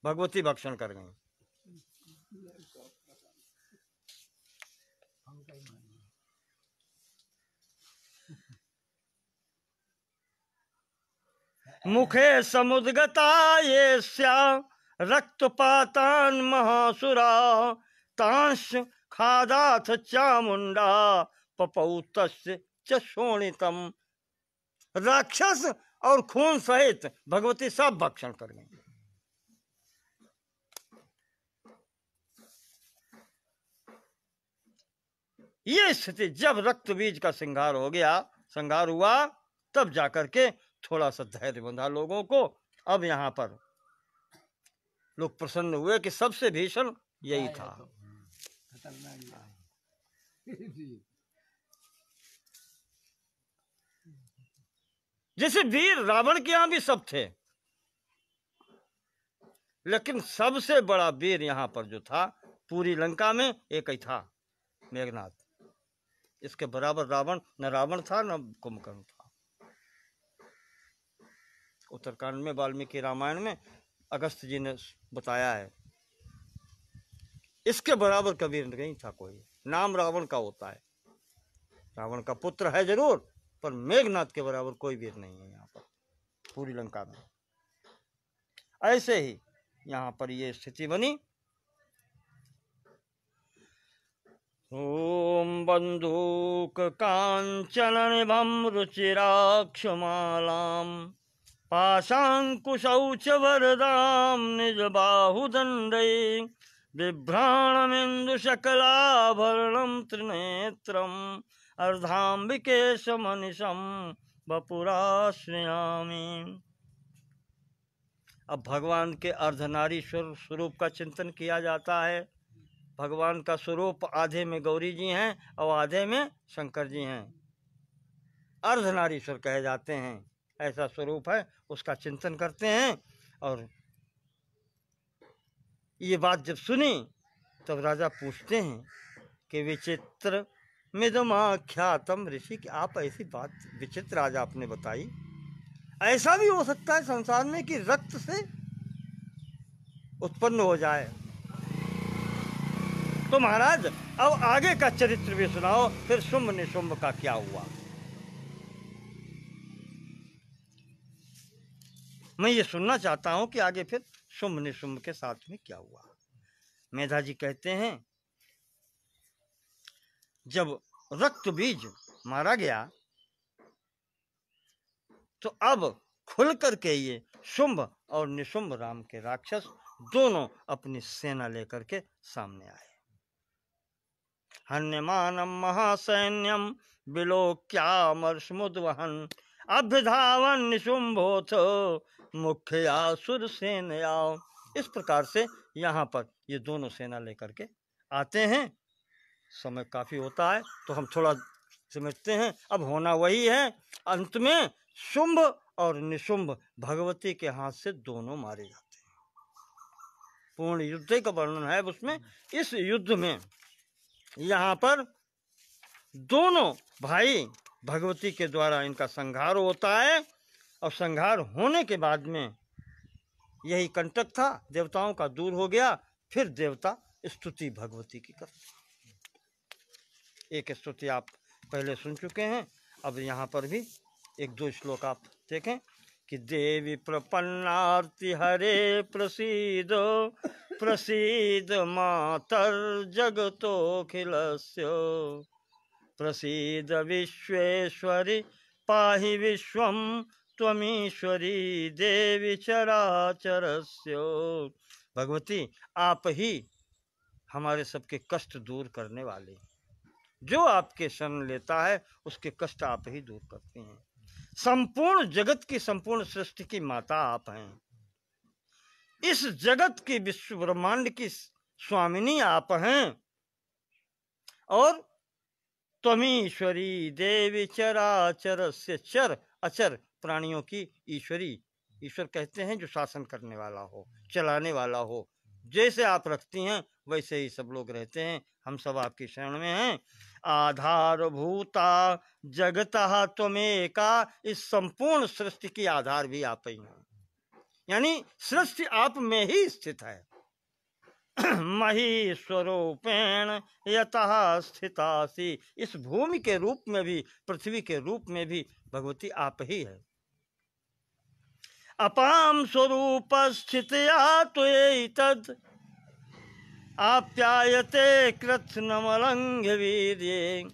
भगवती भक्षण कर गई। मुखे समुद्गता ये स्या रक्तपातान महासुरा, तांश खादाथ चामुंडा पपौतस्य च शोणितम। राक्षस और खून सहित भगवती सब भक्षण कर गई। ये स्थिति जब रक्त बीज का श्रृंगार हो गया, श्रृंगार हुआ, तब जाकर के थोड़ा सा धैर्य बंधा लोगों को। अब यहाँ पर लोग प्रसन्न हुए कि सबसे भीषण यही था। जैसे वीर रावण के यहां भी सब थे, लेकिन सबसे बड़ा वीर यहां पर जो था पूरी लंका में एक ही था, मेघनाथ। इसके बराबर रावण न रावण था न कुंभकर्ण था। उत्तरकांड में वाल्मीकि रामायण में अगस्त जी ने बताया है, इसके बराबर कबीर नहीं था कोई। नाम रावण का होता है, रावण का पुत्र है जरूर, पर मेघनाथ के बराबर कोई वीर नहीं है यहाँ पर पूरी लंका में। ऐसे ही यहाँ पर ये स्थिति बनी। ओम बंदूक कांचन निभम रुचिराक्षमालाम, पाशांकुशौ च वरदाम निज बाहुदंडे, बिभ्राणमिंदु शकलाभरणं त्रिनेत्रम, अर्धाम्बिकेशमनिशं वपुराश्रयामि। अब भगवान के अर्धनारीश्वर स्वरूप का चिंतन किया जाता है। भगवान का स्वरूप आधे में गौरी जी हैं और आधे में शंकर जी हैं, अर्धनारीश्वर कहे जाते हैं। ऐसा स्वरूप है, उसका चिंतन करते हैं। और ये बात जब सुनी तब राजा पूछते हैं कि विचित्र मिदमाख्यातम ऋषि, कि आप ऐसी बात विचित्र राजा आपने बताई, ऐसा भी हो सकता है संसार में कि रक्त से उत्पन्न हो जाए। तो महाराज अब आगे का चरित्र भी सुनाओ, फिर शुंभ निशुंभ का क्या हुआ। मैं ये सुनना चाहता हूं कि आगे फिर शुंभ निशुंभ के साथ में क्या हुआ। मेधा जी कहते हैं, जब रक्त बीज मारा गया तो अब खुल करके ये शुंभ और निशुंभ राम के राक्षस दोनों अपनी सेना लेकर के सामने आए। हन्यमानम महासैन्यम विलोक्यामर्षमुद्वहन्, अभ्यधावन निशुंभोथ मुख्यासुर सेनया। इस प्रकार से यहाँ पर ये दोनों सेना लेकर के आते हैं। समय काफी होता है तो हम थोड़ा समझते हैं। अब होना वही है, अंत में शुंभ और निशुंभ भगवती के हाथ से दोनों मारे जाते हैं। पूर्ण युद्ध का वर्णन है उसमें। इस युद्ध में यहाँ पर दोनों भाई भगवती के द्वारा इनका संहार होता है। और संहार होने के बाद में यही कंटक था देवताओं का दूर हो गया। फिर देवता स्तुति भगवती की करते हैं। एक स्तुति आप पहले सुन चुके हैं, अब यहाँ पर भी एक दो श्लोक आप देखें कि देवी प्रपन्नार्ति हरे प्रसीद प्रसीद मातर जगतोऽखिलस्य प्रसीद विश्वेश्वरी पाहि विश्वं त्वमीश्वरी देवी चराचरस्य। भगवती आप ही हमारे सबके कष्ट दूर करने वाले, जो आपके शरण लेता है उसके कष्ट आप ही दूर करते हैं। संपूर्ण जगत की, संपूर्ण सृष्टि की माता आप हैं। इस जगत की, विश्व ब्रह्मांड की स्वामिनी आप हैं। और त्वमीश्वरी देवी चराचर से, चर अचर प्राणियों की ईश्वरी, ईश्वर कहते हैं जो शासन करने वाला हो, चलाने वाला हो। जैसे आप रखती हैं वैसे ही सब लोग रहते हैं। हम सब आपकी शरण में हैं। आधारभूता जगतः त्वमेका, इस संपूर्ण सृष्टि की आधार भी आप ही हैं, यानी सृष्टि आप में ही स्थित है। महीश्वरूपेण यतः स्थितासि, इस भूमि के रूप में भी, पृथ्वी के रूप में भी भगवती आप ही है। अपाम स्वरूप स्थितया त्वयैतद् आप्यायते कृत्स्नमलंघ्य वीर्ये,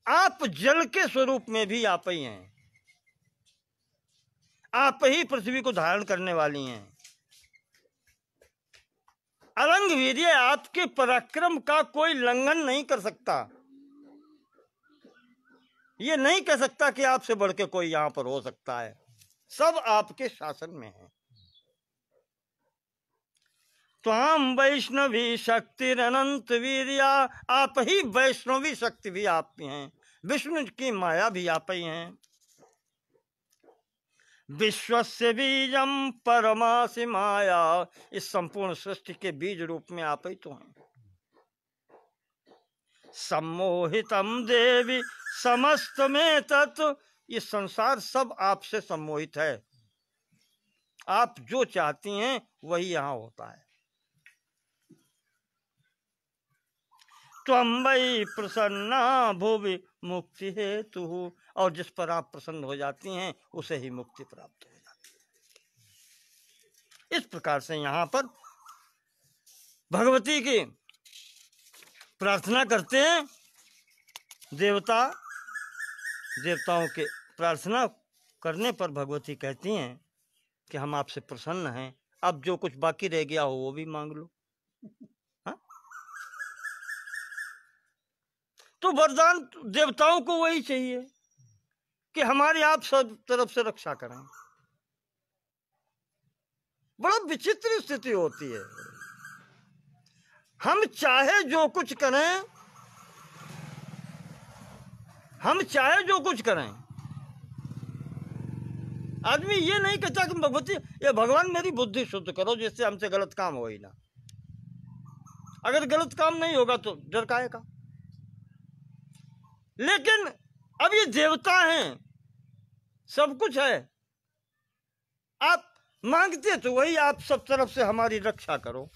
आप जल के स्वरूप में भी आप ही हैं। आप ही पृथ्वी को धारण करने वाली हैं। अलंघ्य वीर्य, आपके पराक्रम का कोई लंघन नहीं कर सकता। ये नहीं कह सकता कि आपसे बढ़ के कोई यहां पर हो सकता है। सब आपके शासन में है। त्वाम वैष्णवी शक्ति अनंत वीर्या, आप ही वैष्णवी शक्ति भी आप ही हैं। विष्णु की माया भी आप ही हैं। विश्वस्य बीजम परमासि माया, इस संपूर्ण सृष्टि के बीज रूप में आप ही तो हैं। सम्मोहितम देवी समस्त में तत्व, ये संसार सब आपसे सम्मोहित है। आप जो चाहती हैं वही यहां होता है। त्वं वै प्रसन्ना भुवि मुक्ति हेतु, और जिस पर आप प्रसन्न हो जाती हैं उसे ही मुक्ति प्राप्त हो जाती है। इस प्रकार से यहाँ पर भगवती की प्रार्थना करते हैं। देवताओं के प्रार्थना करने पर भगवती कहती हैं कि हम आपसे प्रसन्न हैं, अब जो कुछ बाकी रह गया हो वो भी मांग लो। तो वरदान देवताओं को वही चाहिए कि हमारी आप सब तरफ से रक्षा करें। बड़ा विचित्र स्थिति होती है। हम चाहे जो कुछ करें, हम चाहे जो कुछ करें, आदमी ये नहीं कहता कि भगवती, ये भगवान मेरी बुद्धि शुद्ध करो जिससे हमसे गलत काम हो ही ना। अगर गलत काम नहीं होगा तो डर काहेगा। लेकिन अब ये देवता हैं, सब कुछ है, आप मांगते तो वही, आप सब तरफ से हमारी रक्षा करो।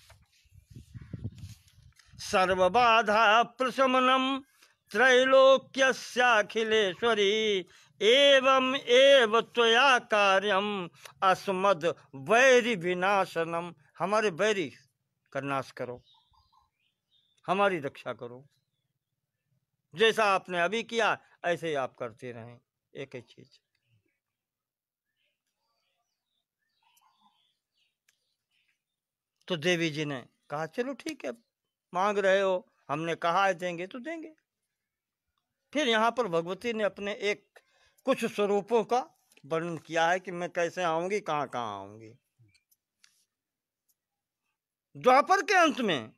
सर्वबाधा प्रशमनम त्रैलोक्यस्याखिलेश्वरी, एवं एव त्वया कार्यम अस्मद वैरि विनाशनम, हमारे वैरी का नाश करो, हमारी रक्षा करो। जैसा आपने अभी किया ऐसे ही आप करते रहें। एक ही चीज। तो देवी जी ने कहा चलो ठीक है, मांग रहे हो, हमने कहा है देंगे तो देंगे। फिर यहाँ पर भगवती ने अपने एक कुछ स्वरूपों का वर्णन किया है कि मैं कैसे आऊंगी, कहाँ कहाँ आऊंगी। द्वापर के अंत में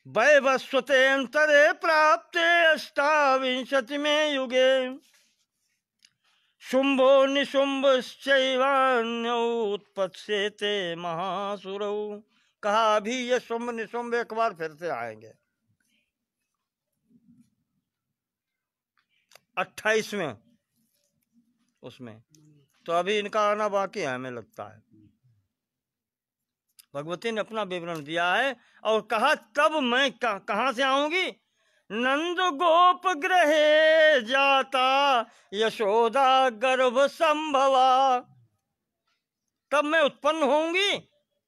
वैवस्वते अंतरे प्राप्ते अष्टाविंशति में युगे शुंभो निशुंभश्चैवान्योत्पत्स्यते महासुरौ, कहा अभी ये शुंभ निशुंभ एक बार फिर से आएंगे। 28वें उसमें, तो अभी इनका आना बाकी है हमें लगता है। भगवती ने अपना विवरण दिया है और कहा तब मैं कहाँ से आऊंगी? नंद गोप गृहे जाता यशोदा गर्भ संभवा। तब मैं उत्पन्न होंगी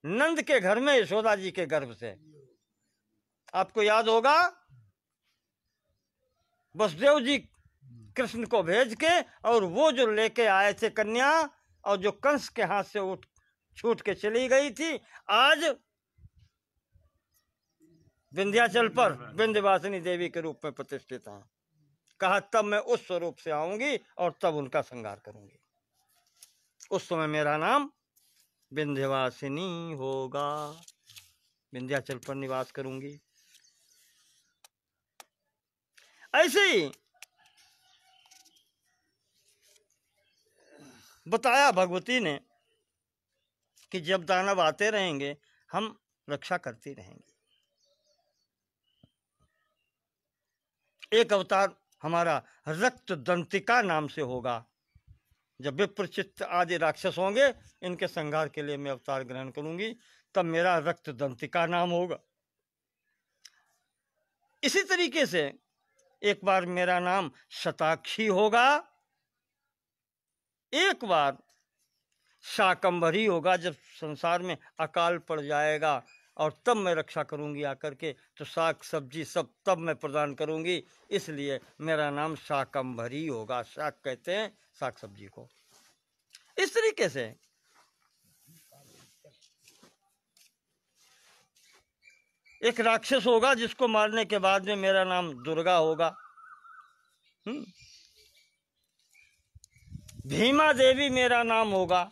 नंद के घर में यशोदा जी के गर्भ से। आपको याद होगा वसुदेव जी कृष्ण को भेज के और वो जो लेके आए थे कन्या और जो कंस के हाथ से उठ छूट के चली गई थी, आज विंध्याचल पर विंध्यवासिनी देवी के रूप में प्रतिष्ठित हैं। कहा तब मैं उस स्वरूप से आऊंगी और तब उनका संहार करूंगी। उस समय मेरा नाम विंध्यवासिनी होगा, विंध्याचल पर निवास करूंगी। ऐसे ही बताया भगवती ने कि जब दानव आते रहेंगे हम रक्षा करती रहेंगे। एक अवतार हमारा रक्त दंतिका नाम से होगा। जब विप्रचित्त आदि राक्षस होंगे इनके संहार के लिए मैं अवतार ग्रहण करूंगी, तब मेरा रक्त दंतिका नाम होगा। इसी तरीके से एक बार मेरा नाम शताक्षी होगा, एक बार शाकंभरी होगा जब संसार में अकाल पड़ जाएगा और तब मैं रक्षा करूंगी आकर के, तो साग सब्जी सब तब मैं प्रदान करूंगी। इसलिए मेरा नाम शाकंभरी होगा। शाक कहते हैं साग सब्जी को। इस तरीके से एक राक्षस होगा जिसको मारने के बाद में मेरा नाम दुर्गा होगा। भीमा देवी मेरा नाम होगा।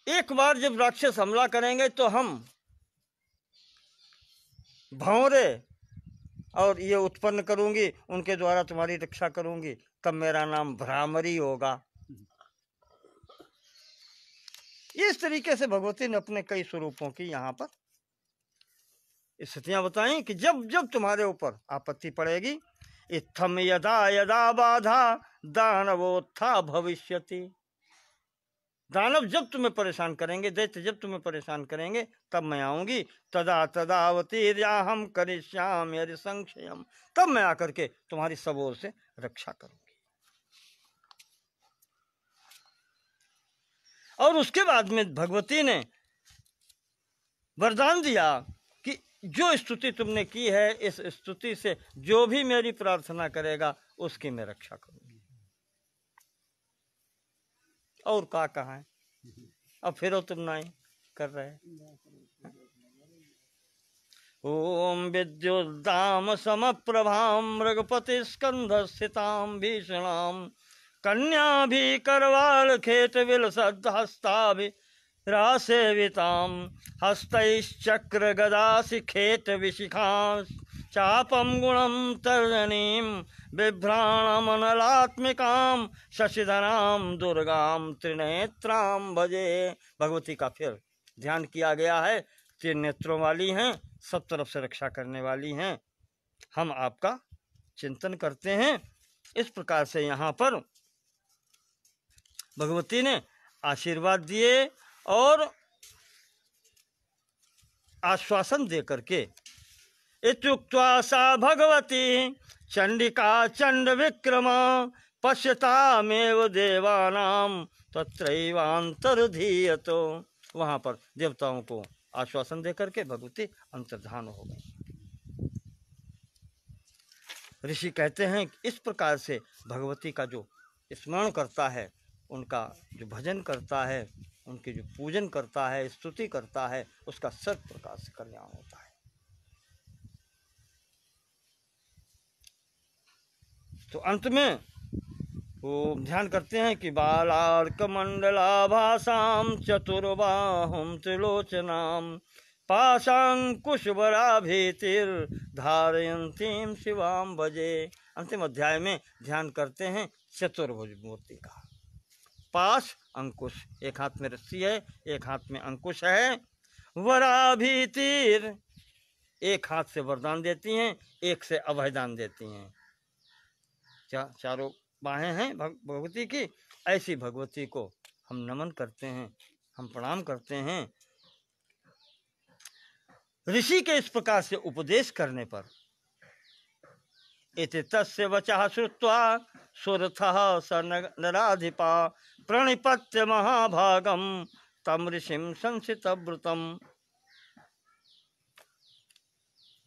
एक बार जब राक्षस हमला करेंगे तो हम भंवरे और ये उत्पन्न करूंगी, उनके द्वारा तुम्हारी रक्षा करूंगी, तब मेरा नाम भ्रामरी होगा। इस तरीके से भगवती ने अपने कई स्वरूपों की यहाँ पर स्थितियां बताई कि जब जब तुम्हारे ऊपर आपत्ति पड़ेगी, इत्थम यदा यदा बाधा दानवोत्था भविष्यति। दानव जब तुम्हें परेशान करेंगे, दैत्य जब तुम्हें परेशान करेंगे, तब मैं आऊंगी। तदा तदावतीर्याहम करिष्यामि यदि संक्षयम। तब मैं आकर के तुम्हारी सब ओर से रक्षा करूंगी। और उसके बाद में भगवती ने वरदान दिया कि जो स्तुति तुमने की है, इस स्तुति से जो भी मेरी प्रार्थना करेगा उसकी मैं रक्षा करूंगी। और का कहा है, अब फिर तुम नाई कर रहे। ओम विद्युद्दाम समप्रभाम मृगपति स्कंध स्थिताम भीषणाम कन्या भी करवाल खेत विलसद हस्ताभि रासेविताम हस्तैश्चक्र गदासि खेत विशिखां चापम गुणम तर्जनीम बिभ्राणमनलात्मिकाम शशिधराम दुर्गाम त्रिनेत्राम भजे। भगवती का फिर ध्यान किया गया है। त्रिनेत्रों वाली हैं, सब तरफ से रक्षा करने वाली हैं। हम आपका चिंतन करते हैं। इस प्रकार से यहाँ पर भगवती ने आशीर्वाद दिए और आश्वासन दे करके इत्युक्त्वा सा भगवती चंडिका चंड विक्रमा पश्यतामेव देवानाम तत्रैवांतर्धीयतो। वहां पर देवताओं को आश्वासन दे करके भगवती अंतर्धान हो गई। ऋषि कहते हैं कि इस प्रकार से भगवती का जो स्मरण करता है, उनका जो भजन करता है, उनके जो पूजन करता है, स्तुति करता है, उसका सर्व प्रकार से कल्याण होता है। तो अंत में वो ध्यान करते हैं कि बालार्क मंडलाभासाम चतुर्बाहुम त्रिलोचनाम पाशांकुशबराभीतिर धारयंतीम शिवाम भजे। अंतिम अध्याय में ध्यान करते हैं चतुर्भुज मूर्ति का। पाश अंकुश, एक हाथ में रस्सी है, एक हाथ में अंकुश है। वराभीतिर, एक हाथ से वरदान देती हैं, एक से अभयदान देती हैं। चारों बाहें हैं भगवती की ऐसी भगवती को हम नमन करते हैं, हम प्रणाम करते हैं। ऋषि के इस प्रकार से उपदेश करने पर इति तस्य वचः श्रुत्वा सुरथः स नराधिपा प्रणिपत्य महाभागम तम ऋषिं संसितव्रतम।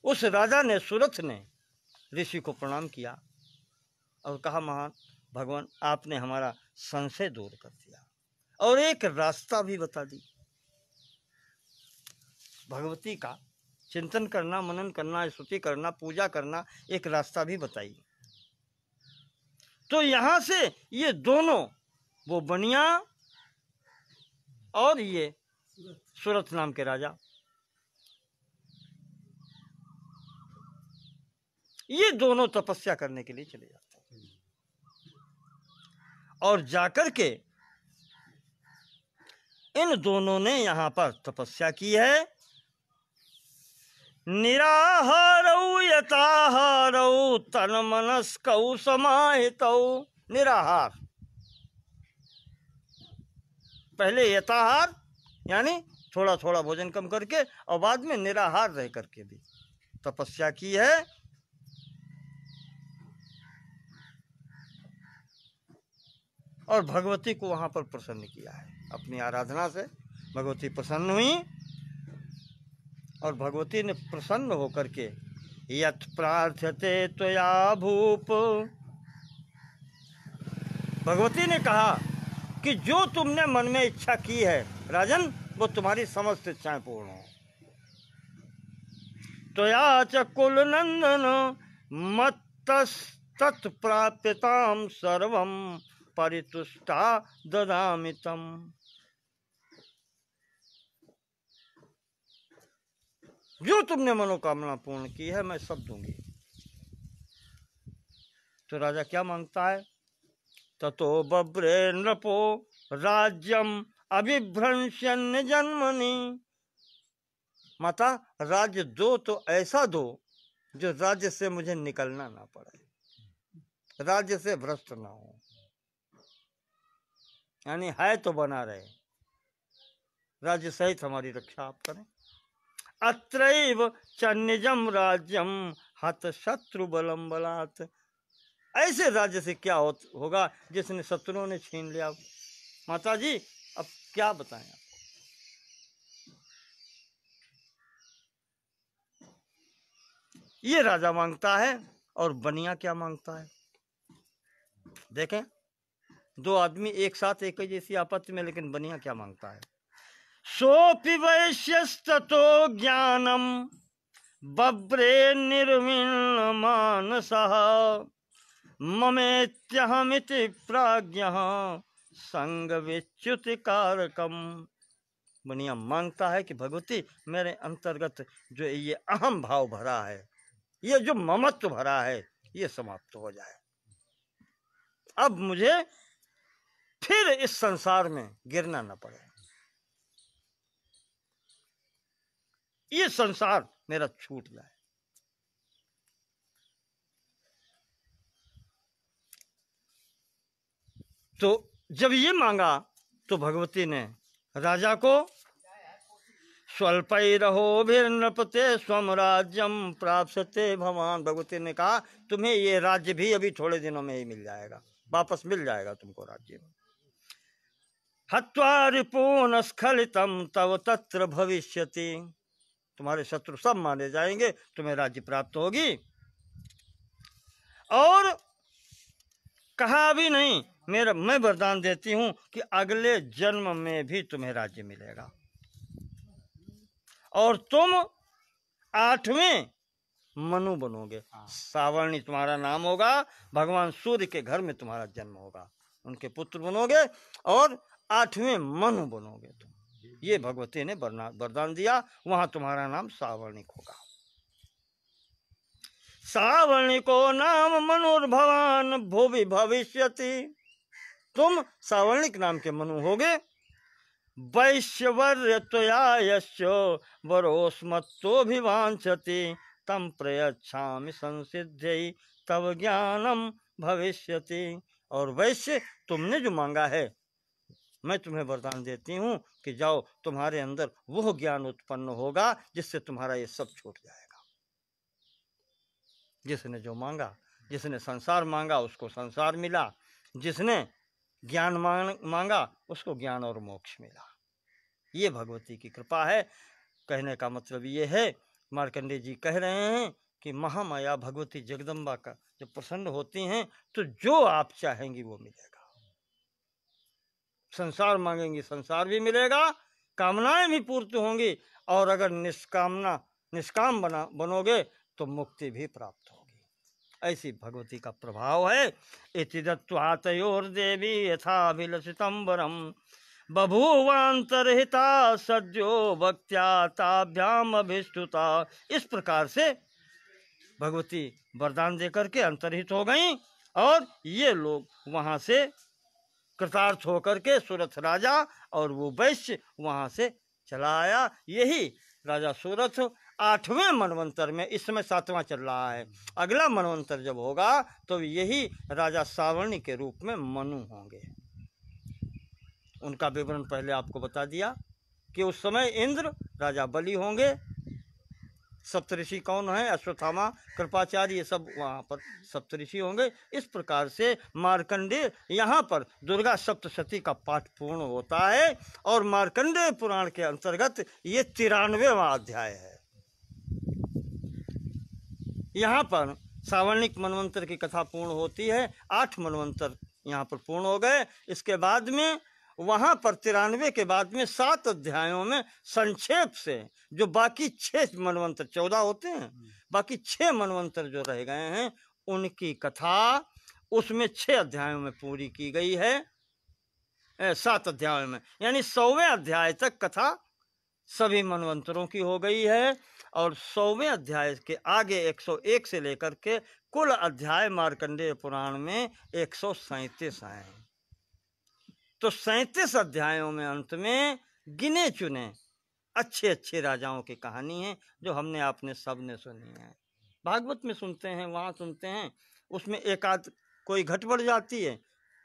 उस राजा ने, सुरथ ने ऋषि को प्रणाम किया और कहा, महान भगवान, आपने हमारा संशय दूर कर दिया और एक रास्ता भी बता दी। भगवती का चिंतन करना, मनन करना, स्तुति करना, पूजा करना, एक रास्ता भी बताई। तो यहाँ से ये दोनों, वो बनिया और ये सुरथ नाम के राजा, ये दोनों तपस्या करने के लिए चले जाते हैं और जाकर के इन दोनों ने यहाँ पर तपस्या की है। निराहारौ यताहारौ तन्मनस्कौ समाहितौ। निराहार, पहले यताहार यानी थोड़ा थोड़ा भोजन कम करके, और बाद में निराहार रह करके भी तपस्या की है। और भगवती को वहाँ पर प्रसन्न किया है। अपनी आराधना से भगवती प्रसन्न हुई और भगवती ने प्रसन्न होकर के यत् प्रार्थ्यते त्वया भूप, भगवती ने कहा कि जो तुमने मन में इच्छा की है राजन, वो तुम्हारी समस्त इच्छाएं पूर्ण हो। त्वया च कुल नंदन मत्तस्तत् प्राप्यताम सर्वम परितुष्टा ददामि तम। जो तुमने मनोकामना पूर्ण की है मैं सब दूंगी। तो राजा क्या मांगता है? ततो बब्रे नृपो राज्यम अभिभ्रंशन्य जन्मनि। माता, राज्य दो तो ऐसा दो जो राज्य से मुझे निकलना ना पड़े, राज्य से भ्रष्ट ना हो, यानी है तो बना रहे, राज्य सहित हमारी रक्षा आप करें। अत्रैव च निजम राज्यम हत शत्रु बलम बलात्। ऐसे राज्य से क्या होगा जिसने शत्रुओं ने छीन लिया। माता जी अब क्या बताएं आपको। ये राजा मांगता है और बनिया क्या मांगता है। देखें, दो आदमी एक साथ एक ही जैसी आपत्ति में, लेकिन बनिया क्या मांगता है। सोपि वैश्यस्ततो ज्ञानम बब्रे निर्विण्ण मानसः ममेत्यहमिति प्राज्ञः संग विच्युति कारकम। बनिया मांगता है कि भगवती, मेरे अंतर्गत जो ये अहम भाव भरा है, ये जो ममत्व भरा है, ये समाप्त हो जाए। अब मुझे फिर इस संसार में गिरना न पड़े। ये संसार मेरा छूट जाए। तो जब ये मांगा तो भगवती ने राजा को स्वल्पैरहोभिर्नृपते स्वम राज्यम प्राप्स्यते भवान। भगवती ने कहा, तुम्हें ये राज्य भी अभी थोड़े दिनों में ही मिल जाएगा, वापस मिल जाएगा तुमको राज्य। हत्वा रिपून् स्खलितं तव तत्र भविष्यति। तुम्हारे शत्रु सब मारे जाएंगे, तुम्हें राज्य प्राप्त होगी। और कहा भी नहीं, मैं वरदान देती हूं कि अगले जन्म में भी तुम्हें राज्य मिलेगा और तुम 8वें मनु बनोगे। सावर्णी तुम्हारा नाम होगा, भगवान सूर्य के घर में तुम्हारा जन्म होगा, उनके पुत्र बनोगे और 8वें मनु बनोगे तुम। ये भगवती ने वरदान दिया। वहां तुम्हारा नाम सावर्णिक होगा। सावर्णिको नाम मनुर्भवान भुवि भविष्यति। तुम सावर्णिक नाम के मनु होगे। वैश्यवर्य त्वया यस्य वरोस्मत्तोऽभिवाञ्छति तं प्रयच्छामि संसिद्ध्यै तव ज्ञानम भविष्यति। और वैश्य तुमने जो मांगा है मैं तुम्हें वरदान देती हूँ कि जाओ, तुम्हारे अंदर वो ज्ञान उत्पन्न होगा जिससे तुम्हारा ये सब छूट जाएगा। जिसने जो मांगा, जिसने संसार मांगा उसको संसार मिला, जिसने ज्ञान मांगा उसको ज्ञान और मोक्ष मिला। ये भगवती की कृपा है। कहने का मतलब ये है, मार्कंडेय जी कह रहे हैं कि महामाया भगवती जगदम्बा का जब प्रसन्न होती हैं तो जो आप चाहेंगी वो मिलेगा। संसार मांगेंगी संसार भी मिलेगा, कामनाएं भी पूर्ति होंगी, और अगर निष्काम बनोगे तो मुक्ति भी प्राप्त होगी। ऐसी भगवती का प्रभाव है। इति दत्त्वातयोर्देवी यथाभिलषितंबरम बभूवांतरहिता सद्यो भक्त्या ताभ्याम अभिष्टुता। इस प्रकार से भगवती वरदान देकर के अंतर्हित हो गईं और ये लोग वहां से कृतार्थ होकर के सुरथ राजा और वो वैश्य वहां से चला आया। यही राजा सुरथ 8वें मनवंतर में, इस समय 7वां चल रहा है, अगला मनवंतर जब होगा तो यही राजा सावर्णी के रूप में मनु होंगे। उनका विवरण पहले आपको बता दिया कि उस समय इंद्र, राजा बलि होंगे, सप्तऋषि कौन है, अश्वत्थामा, कृपाचार्य, ये सब वहाँ पर सप्तऋषि होंगे। इस प्रकार से मार्कंडेय यहाँ पर दुर्गा सप्तशती का पाठ पूर्ण होता है और मार्कंडेय पुराण के अंतर्गत ये 93वां अध्याय है। यहाँ पर सावर्णिक मनवंतर की कथा पूर्ण होती है। 8 मनवंतर यहाँ पर पूर्ण हो गए। इसके बाद में वहाँ पर 93 के बाद में 7 अध्यायों में संक्षेप से जो बाकी 6 मनवंतर, 14 होते हैं, बाकी 6 मनवंतर जो रह गए हैं उनकी कथा उसमें 6 अध्यायों में पूरी की गई है। 7 अध्यायों में, यानी 100वें अध्याय तक कथा सभी मनवंतरों की हो गई है। और 100वें अध्याय के आगे 101 से लेकर के कुल अध्याय मार्कंडेय पुराण में 137 हैं। तो 37 अध्यायों में अंत में गिने चुने अच्छे अच्छे राजाओं की कहानी है जो हमने आपने सब ने सुनी है। भागवत में सुनते हैं, वहाँ सुनते हैं, उसमें एक आध कोई घट बढ़ जाती है,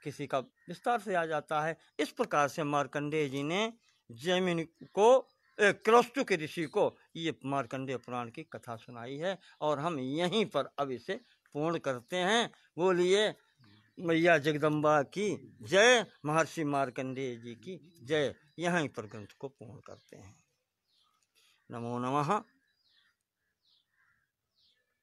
किसी का विस्तार से आ जाता है। इस प्रकार से मार्कंडेय जी ने जैमिनी को, क्रतु के ऋषि को ये मार्कंडेय पुराण की कथा सुनाई है और हम यहीं पर अब इसे पूर्ण करते हैं। बोलिए मैया जगदम्बा की जय, महर्षि मार्कंडेय जी की जय। यहीं पर ग्रंथ को पूर्ण करते हैं। नमो नमः।